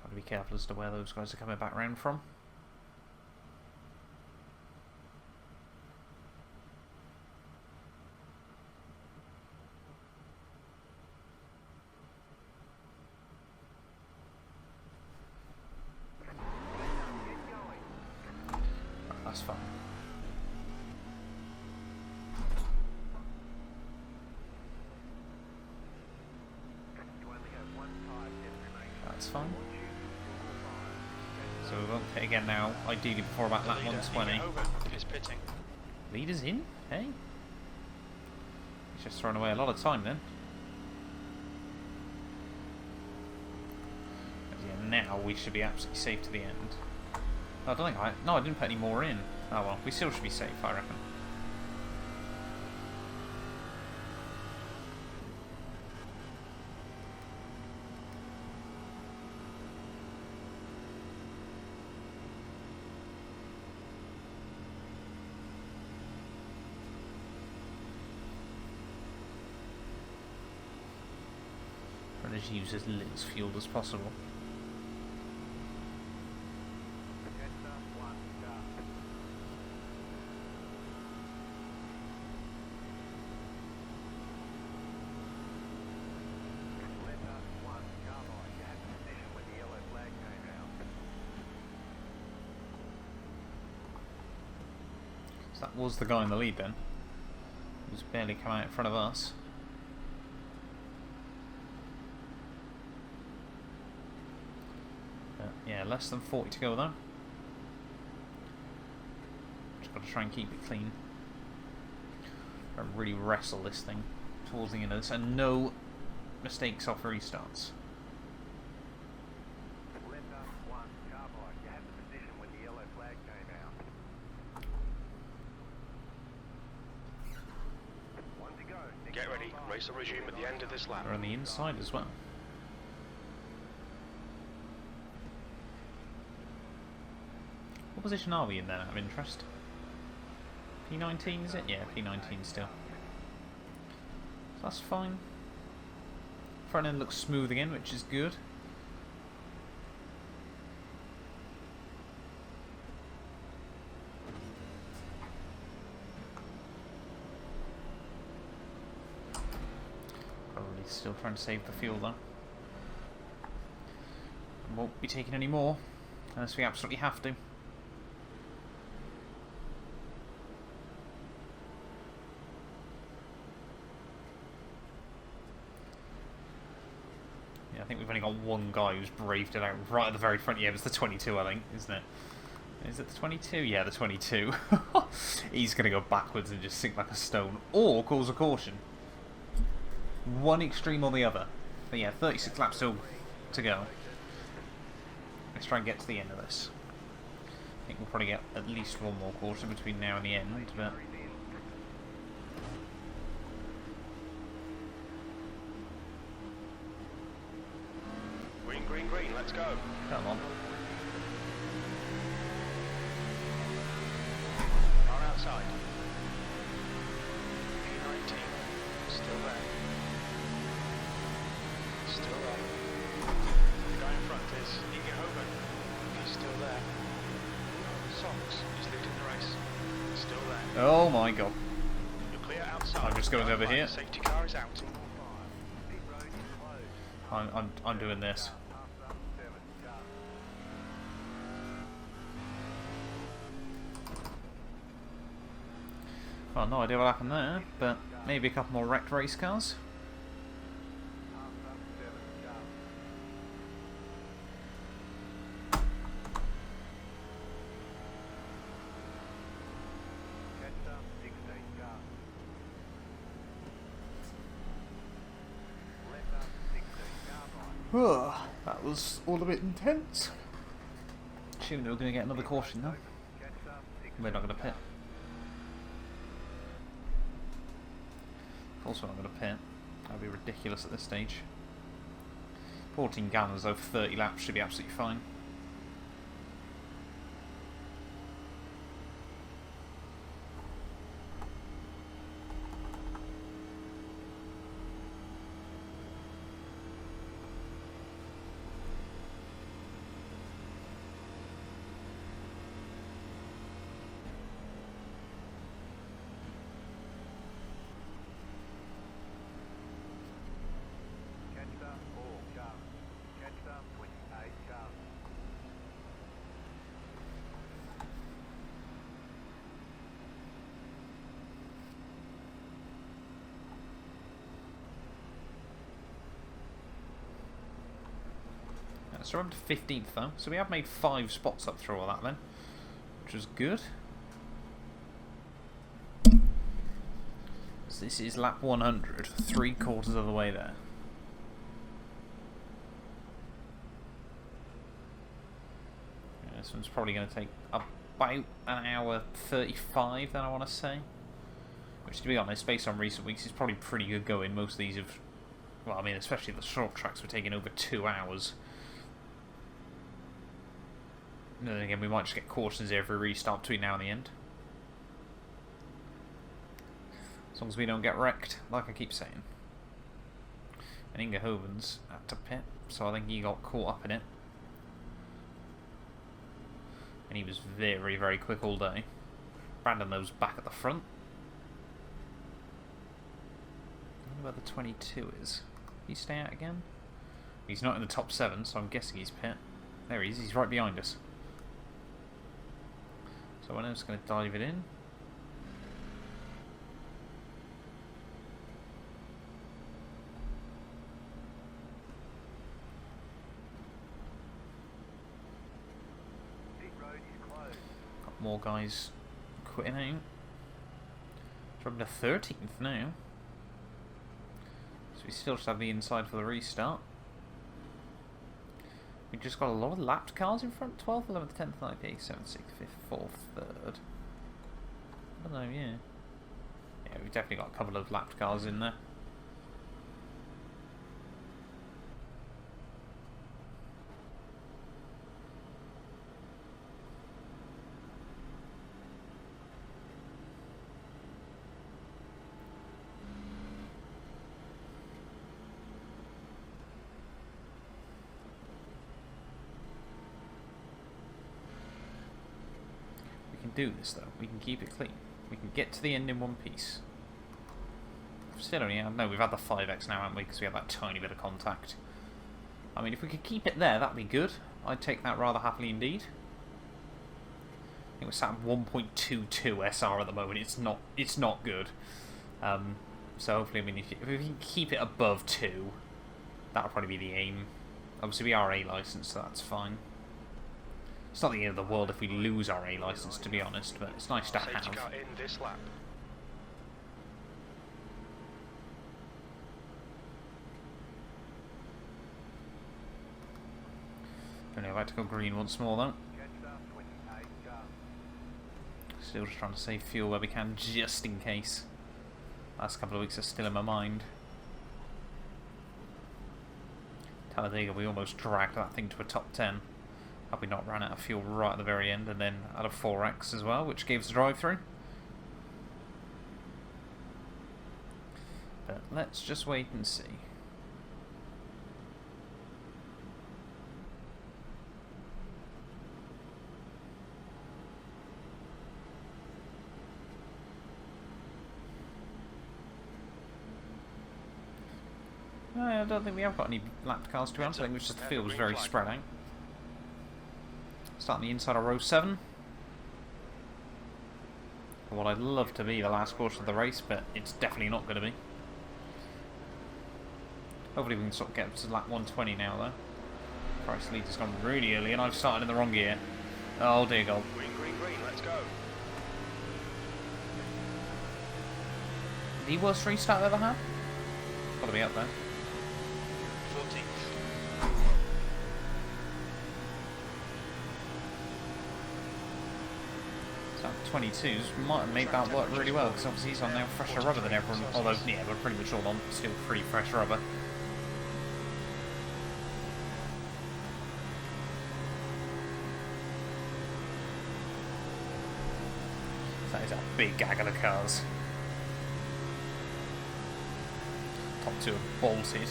Try to be careful as to where those guys are coming back round from. That's fine. That's fine. So we won't pit again now, ideally before about lap 120.
Is pitting.
Leader's in? Hey? He's just thrown away a lot of time then. now we should be absolutely safe to the end. I don't think no, I didn't put any more in. Oh well, we still should be safe, I reckon. Trying to use as little fuel as possible. So that was the guy in the lead then. Who's barely come out in front of us. Yeah, less than 40 to go though. Just got to try and keep it clean. Try and really wrestle this thing towards the end of this, and no mistakes off restarts.
Get ready, race will resume at the end of this lap.
They're on the inside as well. What position are we in then, out of interest? P19 is it? Yeah, P19 still. So that's fine. Front end looks smooth again, which is good. Probably still trying to save the fuel though. Won't be taking any more, unless we absolutely have to. I think we've only got one guy who's braved it out right at the very front. Yeah, it was the 22, I think, isn't it? Is it the 22? Yeah, the 22. He's going to go backwards and just sink like a stone, or cause a caution. One extreme or the other. But yeah, 36 laps still to go. Let's try and get to the end of this. I think we'll probably get at least one more caution between now and the end, but...
Green, let's go.
Come on.
Car outside. P19, still there. Still there. The guy in front is Igor Hogan. He's still there. Sox is leading the race. Still there.
Oh my god.
You're clear outside.
I'm just going over here.
Safety car is out.
I'm doing this. Well, no idea what happened there, but maybe a couple more wrecked race cars. That was all a bit intense. Assuming we're going to get another caution though. We're not going to pit. Also not going to pit. That would be ridiculous at this stage. 14 gallons over 30 laps should be absolutely fine. So we're up to 15th though, so we have made 5 spots up through all that then, which was good. So this is lap 100, 3/4 of the way there. This one's probably going to take about an hour 35, then I want to say. Which, to be honest, based on recent weeks, is probably pretty good going. Most of these have, well, I mean, especially the short tracks were taking over 2 hours. And then again, we might just get cautions every restart between now and the end. As long as we don't get wrecked, like I keep saying. And Inge Hovens had to pit, so I think he got caught up in it. And he was very, very quick all day. Brandon was back at the front. I wonder where the 22 is. He stay out again? He's not in the top 7, so I'm guessing he's pit. There he is, he's right behind us. So I'm just going to dive it in. Got more guys quitting out. Dropping to 13th now. So we still just have the inside for the restart. We just got a lot of lapped cars in front. 12th, 11th, 10th, 9th, 8th, 7th, 6th, 5th, 4th, 3rd. I don't know, yeah. Yeah, we've definitely got a couple of lapped cars in there. Do this though, we can keep it clean. We can get to the end in one piece. Still only, no, we've had the 5x now, haven't we? Because we have that tiny bit of contact. I mean, if we could keep it there, that'd be good. I'd take that rather happily indeed. I think we're sat at 1.22 SR at the moment. It's not good. So hopefully, I mean, if we can keep it above 2, that'll probably be the aim. Obviously, we are A licensed, so that's fine. It's not the end of the world if we lose our A license, to be honest, but it's nice to have.
Safety car in this lap.
I'd like to go green once more though. Still just trying to save fuel where we can, just in case. Last couple of weeks are still in my mind. Talladega, we almost dragged that thing to a top 10. Had we not ran out of fuel right at the very end, and then out of 4x as well, which gave us a drive-through. But let's just wait and see. I don't think we have got any lapped cars to be honest. I think it's just the field was very spread out. Starting the inside of row 7. What I'd love to be the last portion of the race, but it's definitely not going to be. Hopefully we can sort of get up to lap 120 now though. Christ, lead has gone really early and I've started in the wrong gear. Oh dear God.
Green, green, green, let's go.
The worst restart I've ever had? Got to be up there.
14th.
So 22s might have made that work really well because obviously he's on now fresher rubber than everyone. Although, yeah, we're pretty much all on still pretty fresh rubber. That is a big gaggle of cars. Top 2 are bolted.
Your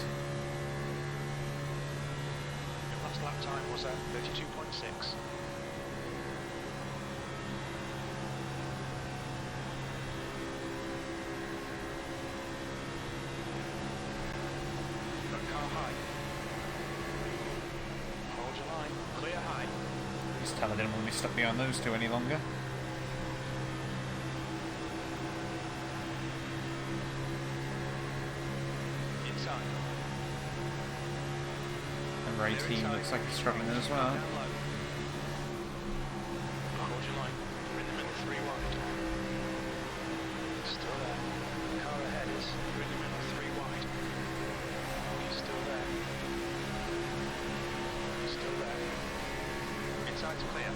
last lap time was at 32.6.
I didn't want to be stuck behind those two any longer.
Inside.
Number 18 looks like he's struggling as well.
Hold your line. You're in the middle, 3 wide. Still there. The car ahead is. You're in the middle, 3 wide. He's still there. He's still there. Inside's clear.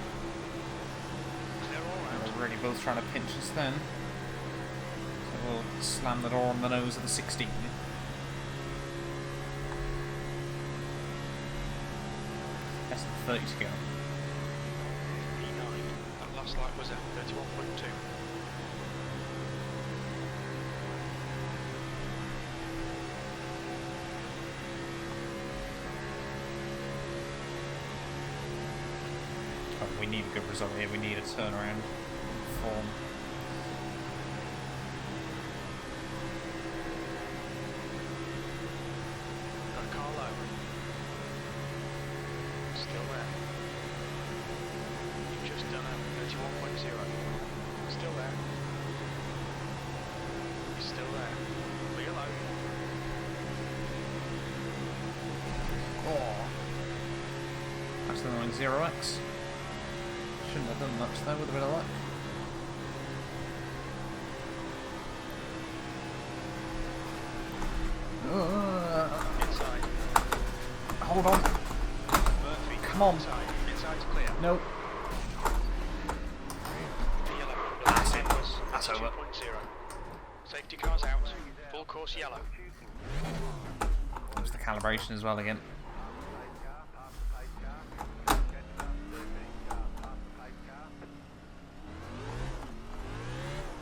both trying to pinch us then. So we'll slam the door on the nose of the 16. Less than 30 to go.
P9, that last lap was at 31.2.
Oh, we need a good result here, we need a turnaround form.
Got a car low. Still there. You've just done a 31.0. Still there. He's still there. Leave alone.
Oh. That's the line 0x. Shouldn't have done much though with a bit of luck.
Inside.
Hold on.
Murphy.
Come on.
Inside. Inside's clear.
Nope.
P11.
That's it. That's over.
2.0. Safety car's out. Full course yellow.
It was the calibration as well again.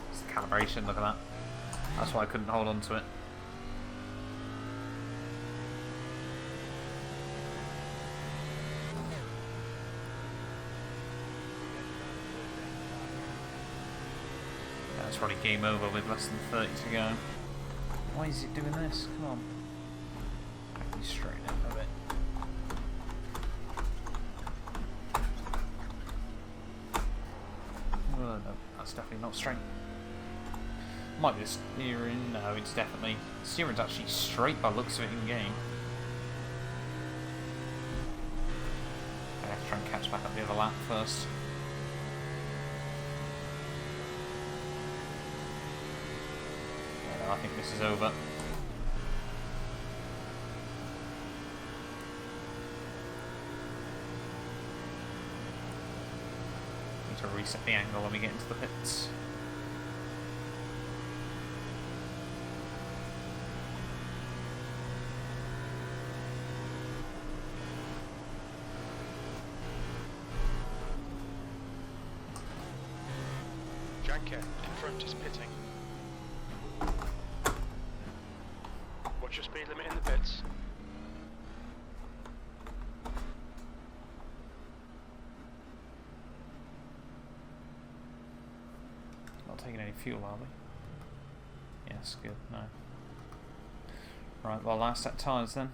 It's the calibration, look at that. That's why I couldn't hold on to it. Yeah, it's probably game over with less than 30 to go. Why is it doing this? Come on. Let me straighten it a bit. Oh, no, that's definitely not straight. Might be the steering. No, it's definitely. Steering's actually straight by looks of it in game. I have to try and catch back up the other lap first. Yeah, no, I think this is over. Need to reset the angle when we get into the pits.
Janker in front is pitting. What's your speed limit in the pits?
Not taking any fuel, are we? Yes, good, no. Right, well, last set tyres then.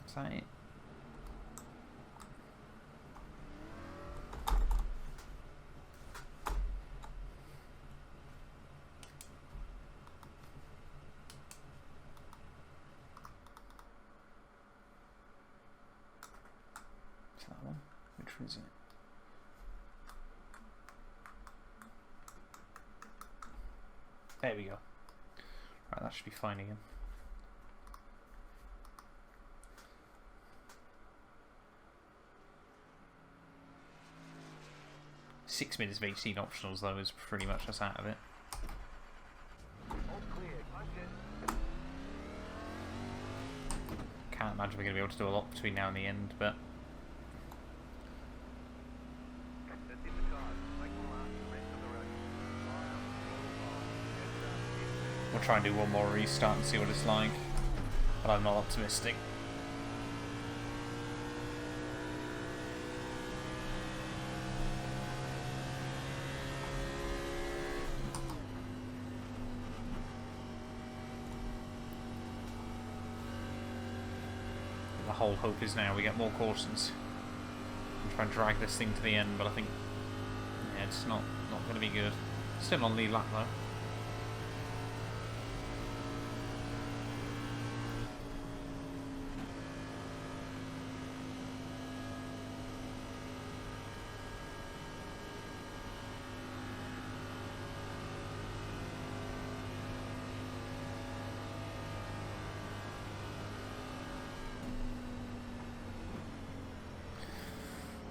Is that it? That one? Which one is it? There we go. Right, that should be fine again. Six minutes of 18 optionals though is pretty much us out of it. Can't imagine we're going to be able to do a lot between now and the end, but we'll try and do one more restart and see what it's like, but I'm not optimistic. The whole hope is now we get more cautions and try and drag this thing to the end, but I think yeah, it's not going to be good. Still on lead lap though.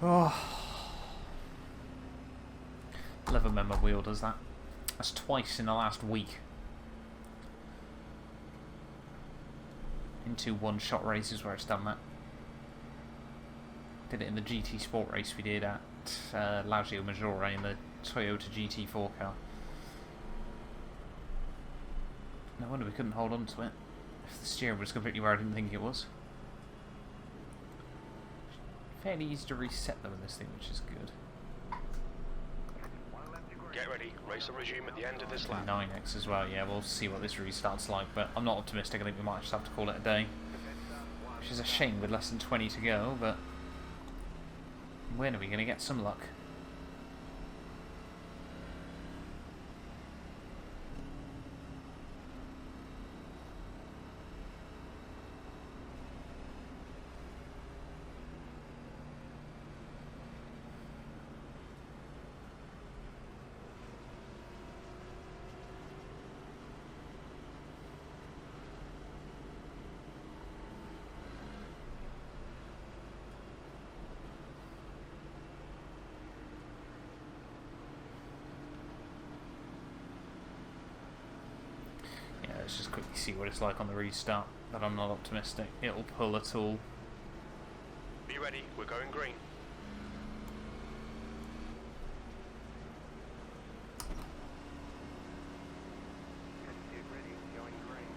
Oh. Lever member wheel does that. That's twice in the last week. In 2 one-shot races where it's done that. Did it in the GT Sport race we did at Laggio Maggiore in the Toyota GT4 car. No wonder we couldn't hold on to it. If the steering was completely where I didn't think it was. Fairly easy to reset though in this thing, which is good.
Get ready, race will resume at the end of this lap.
9x as well, yeah, we'll see what this restart's like, but I'm not optimistic. I think we might just have to call it a day. Which is a shame with less than 20 to go, but when are we going to get some luck? Let's just quickly see what it's like on the restart, but I'm not optimistic it'll pull at all.
Be ready, we're going green. Get ready, going green.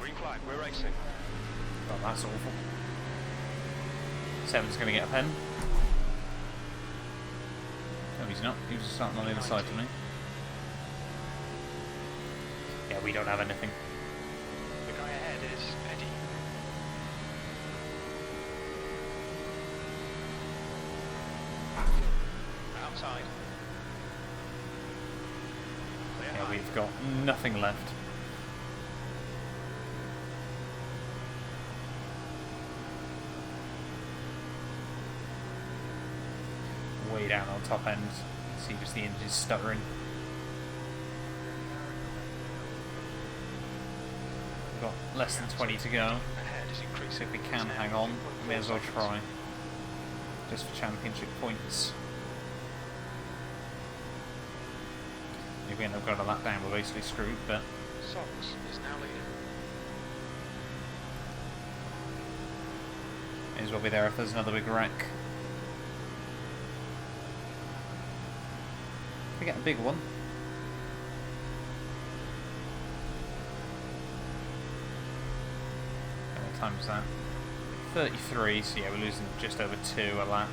Green flag, we're racing.
Oh, that's awful. 7's going to get a pen. No, he's not. He was starting on the other side to me. Yeah, we don't have anything.
The guy ahead is Eddie. Outside.
Yeah, we've got nothing left. Way down on top end, see just the engines stuttering. We've got less than 20 to go, so if we can hang on, we may as well try, just for championship points. If we end up going a lap down, we're basically screwed, but
Sox is now leading.
may as well be there if there's another big wreck. We get a big one. What time is that? 33, so yeah, we're losing just over 2 a lap.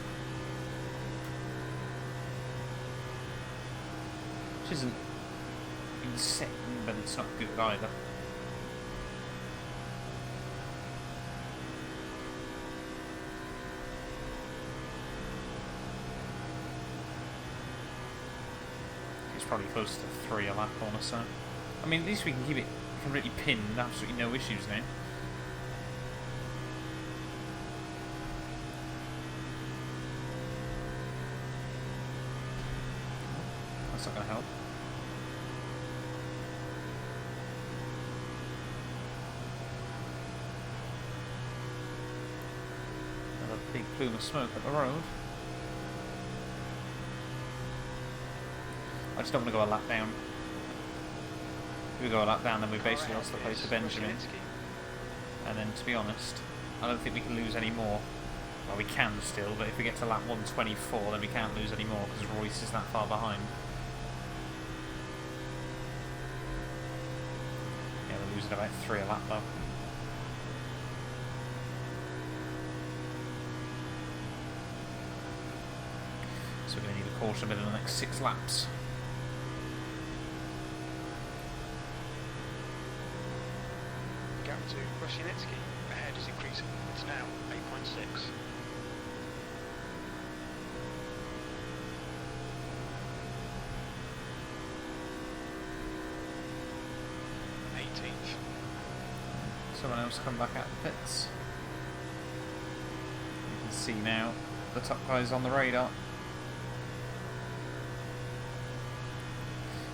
Which isn't insane, but it's not good either. Probably close to 3 a lap on or so. I mean, at least we can keep it completely pinned, absolutely no issues now. That's not going to help. Another big plume of smoke up the road. I just don't want to go a lap down. If we go a lap down, then we basically lost the place to Benjamin. And then, to be honest, I don't think we can lose any more. Well, we can still, but if we get to lap 124, then we can't lose any more because Royce is that far behind. Yeah, we're losing about 3 a lap though. So we're going to need a caution within the next 6 laps.
Gap to Rossinetsky. Ahead is increasing. It's now 8.6.
Someone else come back out the pits. You can see now the top guys on the radar.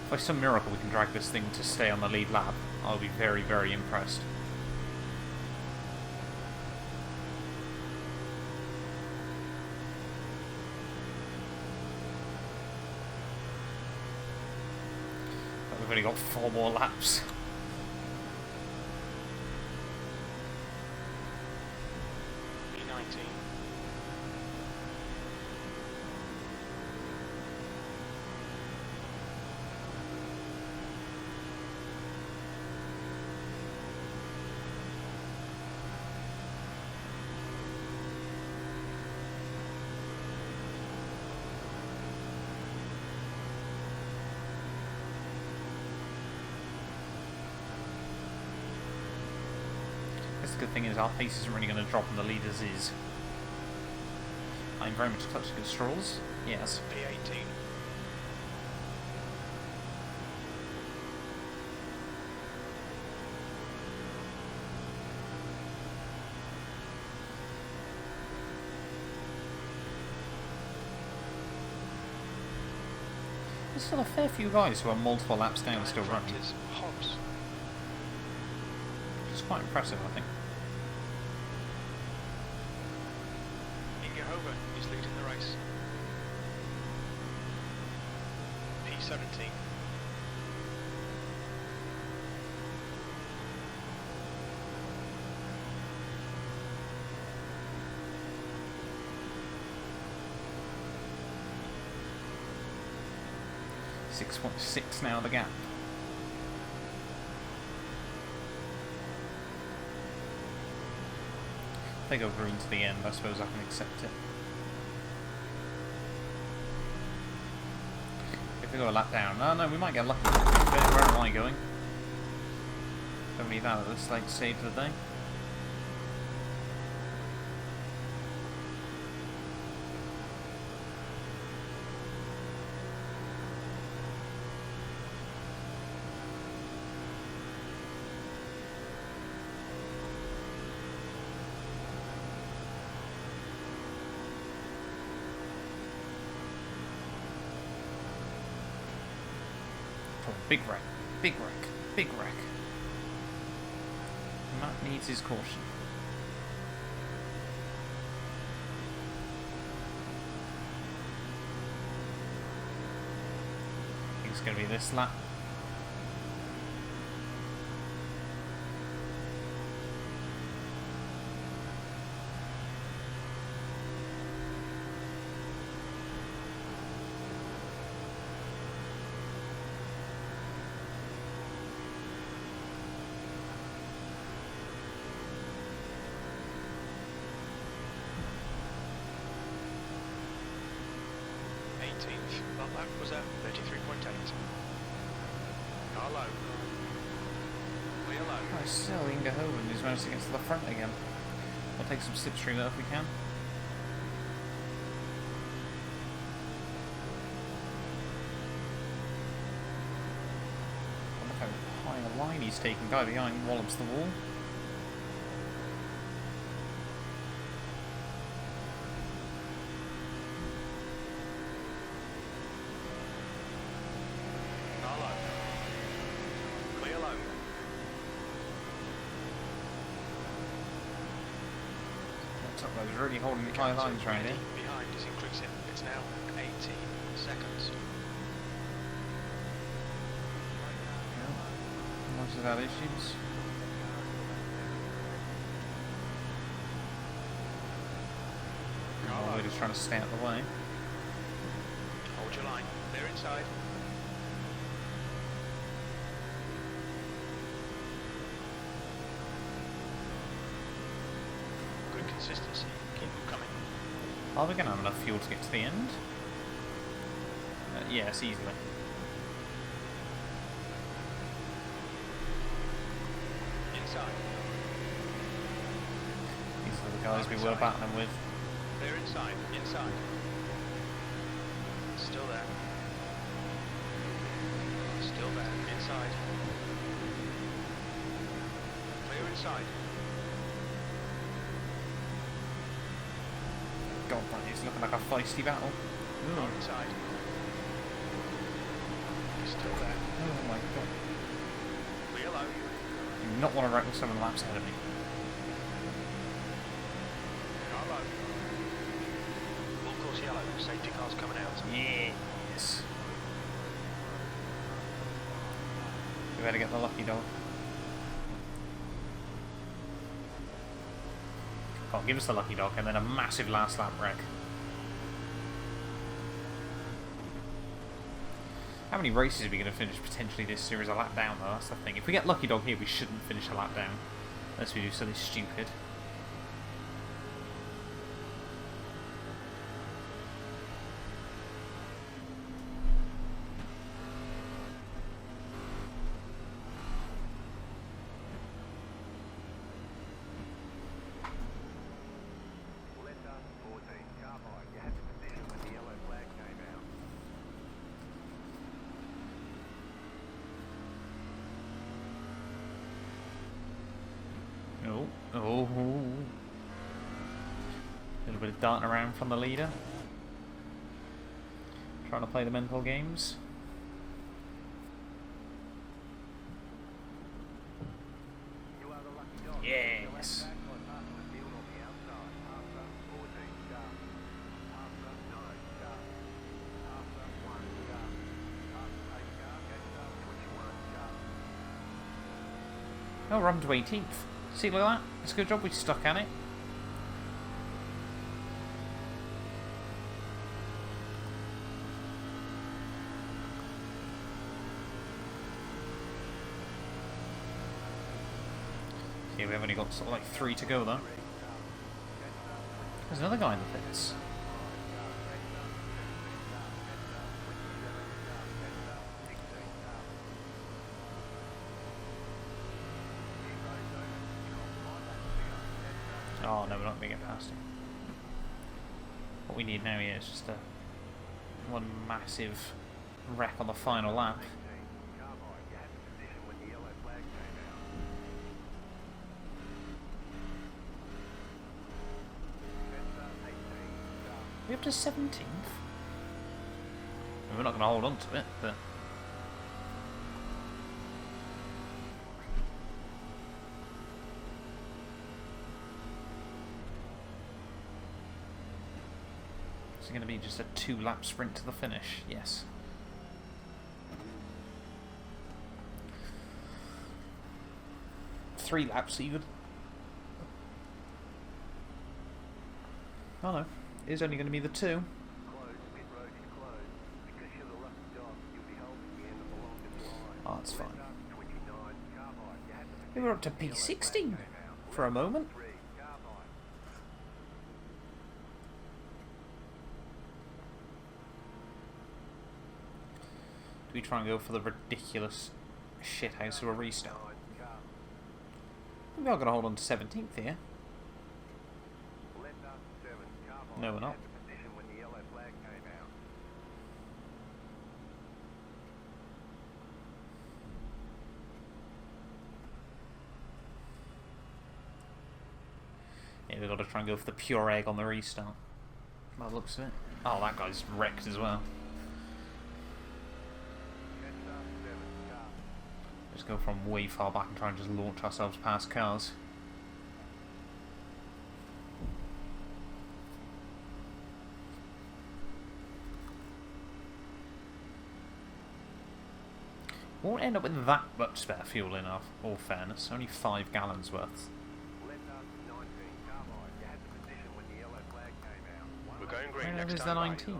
If by some miracle we can drag this thing to stay on the lead lap, I'll be very, very impressed. But we've only got 4 more laps.
P19.
The good thing is our pace isn't really going to drop and the leaders is. I'm very much clutching at straws. Yes.
P18.
There's still a fair few guys who are multiple laps down still running.
Hobbs.
It's quite impressive, I think.
Is leading the race. P17.
.6 now the gap. If they go green to the end, I suppose I can accept it. If we go a lap down, no, we might get lucky. Where am I going? Don't need that at this late stage of the day. Big wreck, big wreck, big wreck. Matt needs his caution. I think it's going to be this lap.
That lap was at 33.8. Car low. Clear low.
Oh, still Inga Hoban who's managed to get to the front again. We'll take some slipstream there if we can. Look how high a line he's taking. Guy behind wallops the wall. I was really holding high lines around here.
Behind is increasing. It's now 18 seconds.
Yeah. Much of that issues. Oh, we're just trying to stay out the way.
Hold your line. Clear inside. Consistency. Keep them coming.
Are we going to have enough fuel to get to the end? Yes, easily.
Inside.
These are the guys we were battling with.
They're inside. Inside. Still there. Still there. Inside. Clear inside.
God, that is looking like a feisty battle.
Car inside. Still there.
not want to wreck with 7 laps ahead of me.
Hello. Full course yellow. Safety car's coming out.
Yes. We better get the lucky dog. Oh, give us the lucky dog and then a massive last lap wreck. How many races are we going to finish potentially this series a lap down though? That's the thing. If we get lucky dog here, we shouldn't finish a lap down. Unless we do something stupid. Oh. A little bit of darting around from the leader. Trying to play the mental games. Yes. Oh, we're up to 18th. See, look at that. It's a good job we stuck at it. Okay, we've only got sort of like 3 to go though. There's another guy in the pits. Oh no, we're not going to get past him. What we need now here is just one massive wreck on the final lap. We're up to 17th. We're not going to hold on to it, but... Is it going to be just a 2-lap sprint to the finish? Yes. Three laps even. Oh no, it is only going to be the 2. Oh, that's fine. We were up to P16 for a moment. Do we try and go for the ridiculous shithouse of a restart? We are going to hold on to 17th here. No, we're not. Yeah, we've got to try and go for the pure egg on the restart. By the looks of it. Oh, that guy's wrecked as well. Just go from way far back and try and just launch ourselves past cars. Won't end up with that much spare fuel in all fairness, only 5 gallons worth.
We're going green
Where
next
is the
time.
19?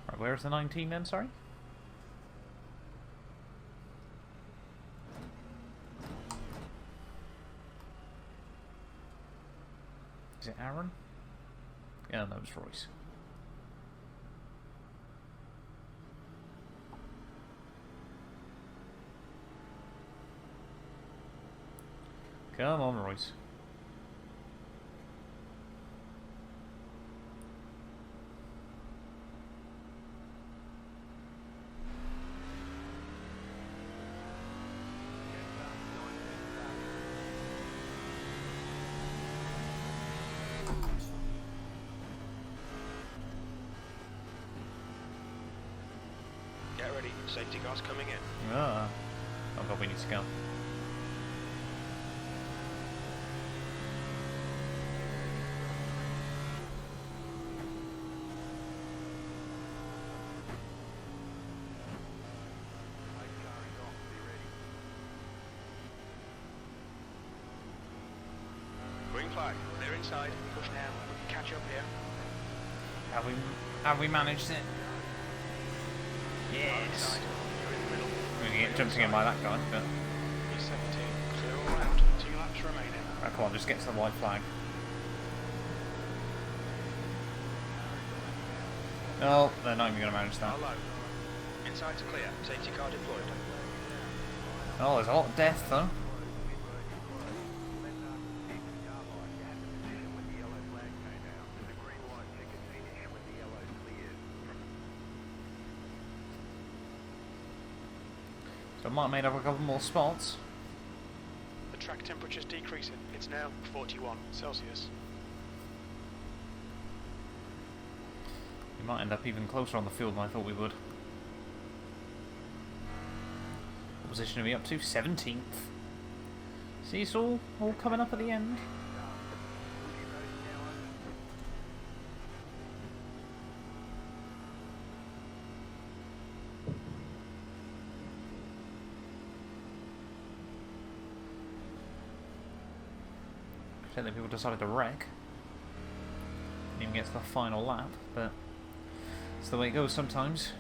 Right, where's the 19 then, sorry? Is it Aaron? Yeah, no, it's Royce. Come on, Royce.
Get ready, Safety cars coming in.
Ah. Oh god, we need to go.
Green flag. They're inside. Push now. We can catch up here.
Have we managed it? Yes.
Inside. You're in the middle.
We're gonna get jumped again by that guy, but
E17. Clear all round. 2 laps remaining.
right, come on, just get to the white flag. No, they're not even gonna manage that.
Hello. Inside to clear. Safety car deployed.
Oh, there's a lot of death though. So I might have made up a couple more spots.
The track temperature's decreasing. It's now 41 Celsius.
We might end up even closer on the field than I thought we would. What position are we up to? 17th. See, it's all coming up at the end. That people decided to wreck. Didn't even get to the final lap, but it's the way it goes sometimes.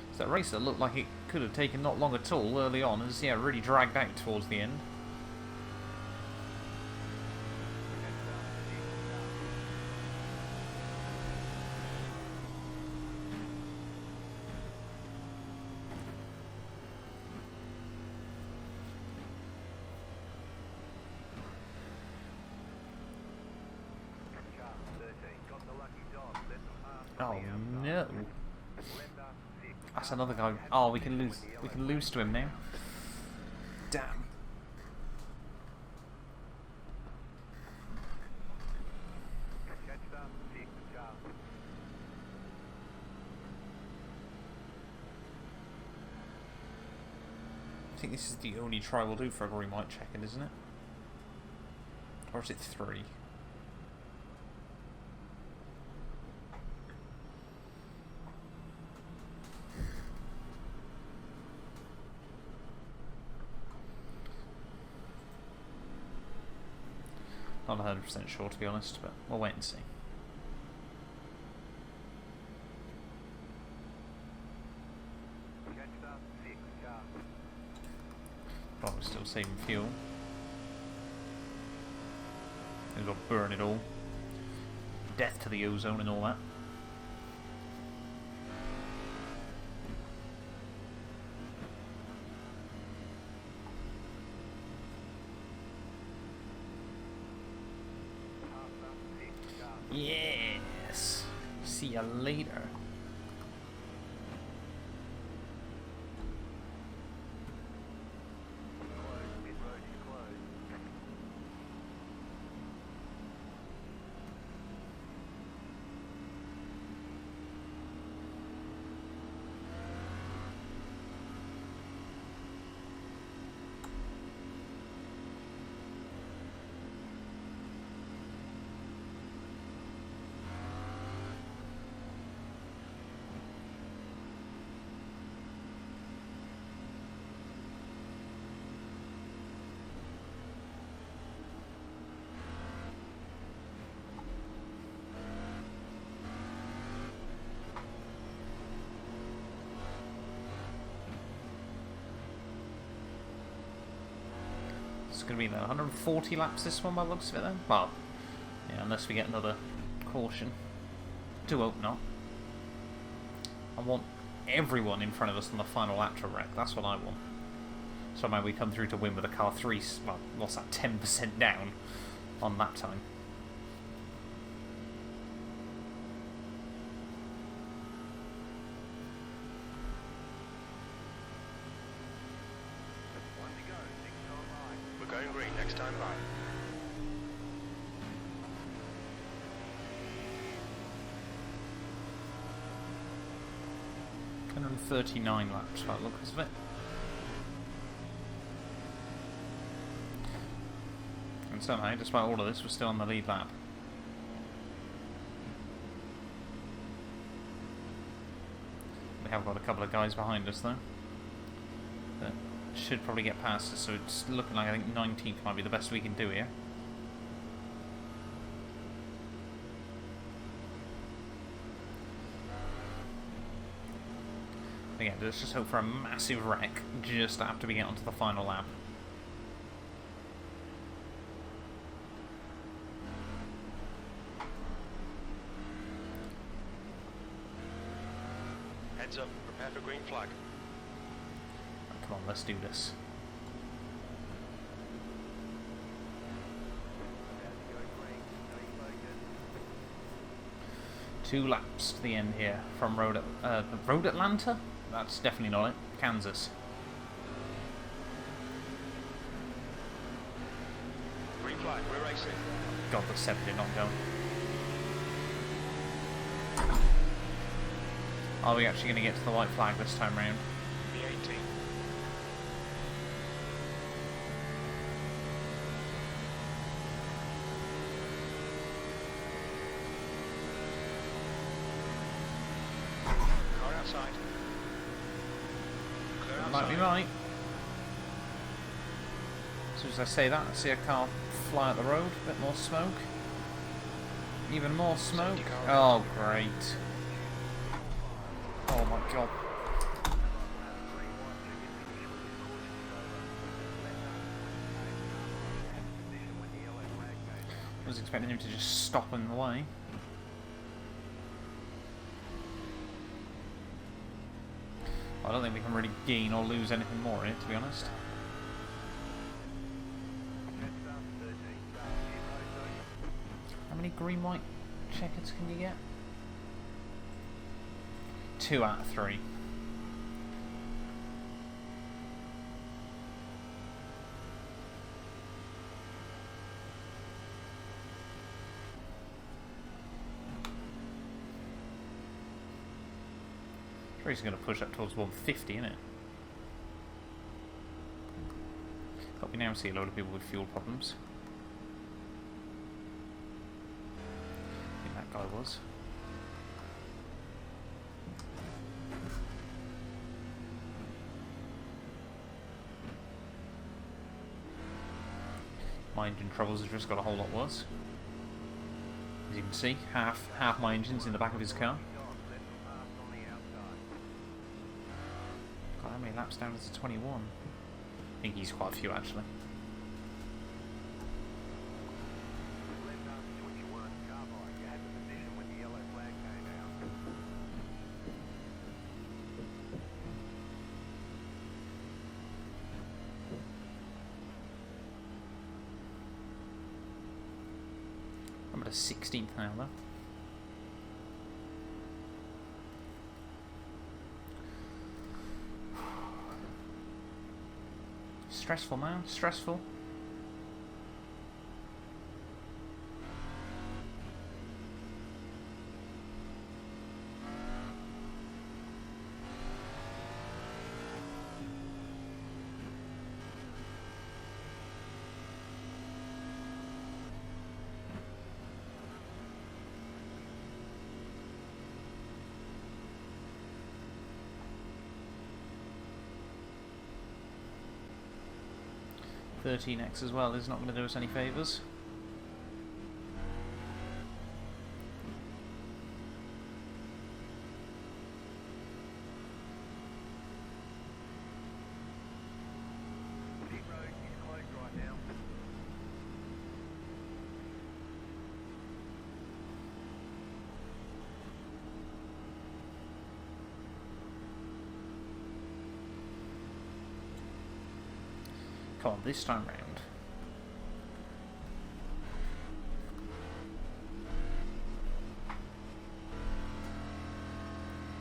It's that race that looked like it could have taken not long at all early on, and yeah, really dragged out towards the end. Oh no! That's another guy. Oh, we can lose. We can lose to him now. Damn. I think this is the only try we'll do for a green light check-in, isn't it? Or is it 3? Not 100% sure, to be honest, but we'll wait and see. Probably still saving fuel. It'll burn it all. Death to the ozone and all that. Yes. See ya later. It's going to be 140 laps this one by the looks of it then. Well, yeah, unless we get another caution. Do hope not. I want everyone in front of us on the final lap to wreck. That's what I want. Somehow we come through to win with a car 3, well, what's that, 10% down on lap time.
We're going green next time by.
39 laps by the looks of it. And somehow, despite all of this, we're still on the lead lap. We have got a couple of guys behind us though. That should probably get past us, so it's looking like I think 19th might be the best we can do here. Again, let's just hope for a massive wreck just after we get onto the final lap.
Heads up, prepare for green flag.
Oh, come on, let's do this. Two laps to the end here from Road Atlanta? That's definitely not it. Kansas.
Green flag, we're racing.
God, the 7 did not go. Are we actually going to get to the white flag this time round?
The 18. Car outside. Clear outside.
Might be right. As soon as I say that, I see a car fly out the road. A bit more smoke. Even more smoke. Oh, great. Oh my god. I was expecting him to just stop in the way. I don't think we can really gain or lose anything more here, to be honest. How many green-white checkers can you get? 2 out of 3. Sure, he's going to push up towards 150, isn't it? But we now see a lot of people with fuel problems. I think that guy was. My engine troubles have just got a whole lot worse. As you can see, half my engine's in the back of his car. God, how many laps down is it? 21? I think he's quite a few actually. I'm at a 16th now though. Stressful, man. Stressful. .13x as well is not going to do us any favours. Come on, this time round.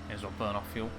May as well burn off fuel.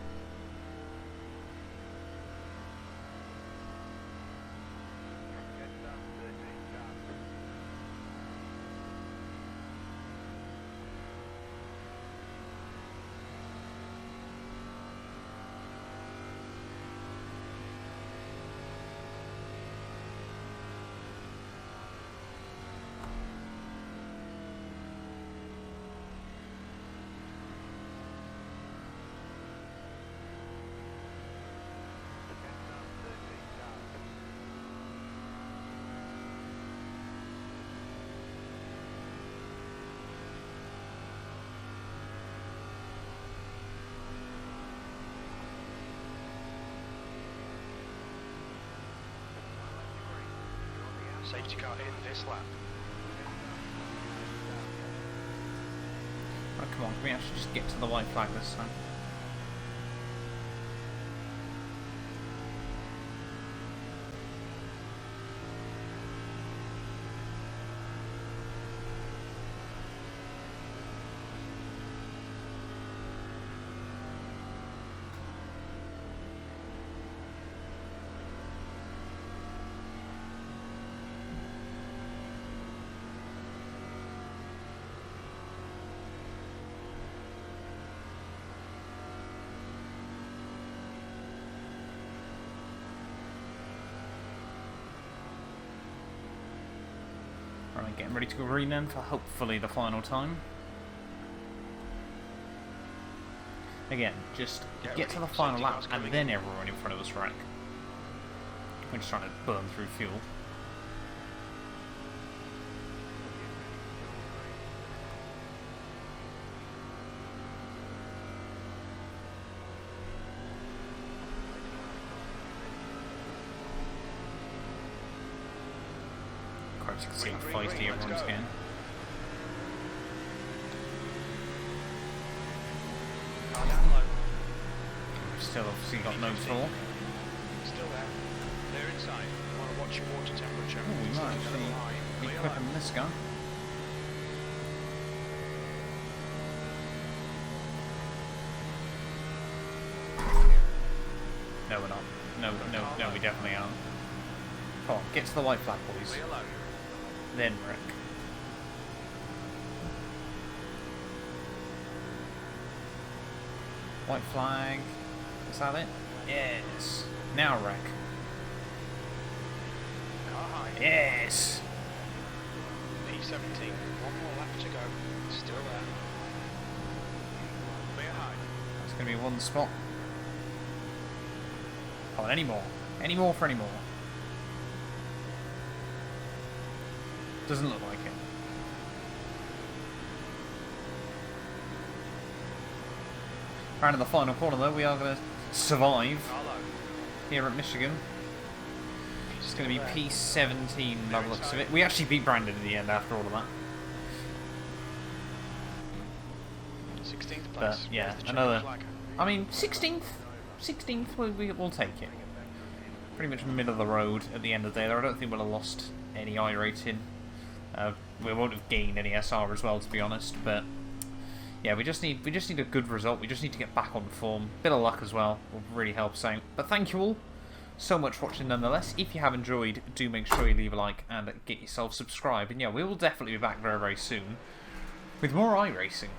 Safety car in this lap.
Right, come on, can we actually just get to the white flag this time? Right, getting ready to go green then for hopefully the final time. Again, just get to the final lap and then everyone in front of us wreck. We're just trying to burn through fuel. You can see how feisty everyone's getting. We've still obviously got no tour.
Still there. They're inside. You want to watch your water temperature.
Oh, we might actually be quicker than this guy. No, we're not. No, we definitely aren't. Come on, get to the white flag, boys. Then wreck. White flag. Is that it? Yes. Now wreck. Yes.
P17. One more lap to go. Still there. Clear high.
That's going to be one spot. Come on, any more. Any more for any more. Doesn't look like it. Right in the final corner though, we are going to survive here at Michigan. It's going to be P17 by the looks of it. We actually beat Brandon in the end after all of that.
16th place.
But yeah, another... I mean, 16th we'll take it. Pretty much middle of the road at the end of the day. I don't think we'll have lost any iRating. We won't have gained any SR as well, to be honest. But yeah, we just need a good result. We just need to get back on form. Bit of luck as well will really help us out. But thank you all so much for watching nonetheless. If you have enjoyed, do make sure you leave a like and get yourself subscribed. And yeah, we will definitely be back very, very soon with more iRacing.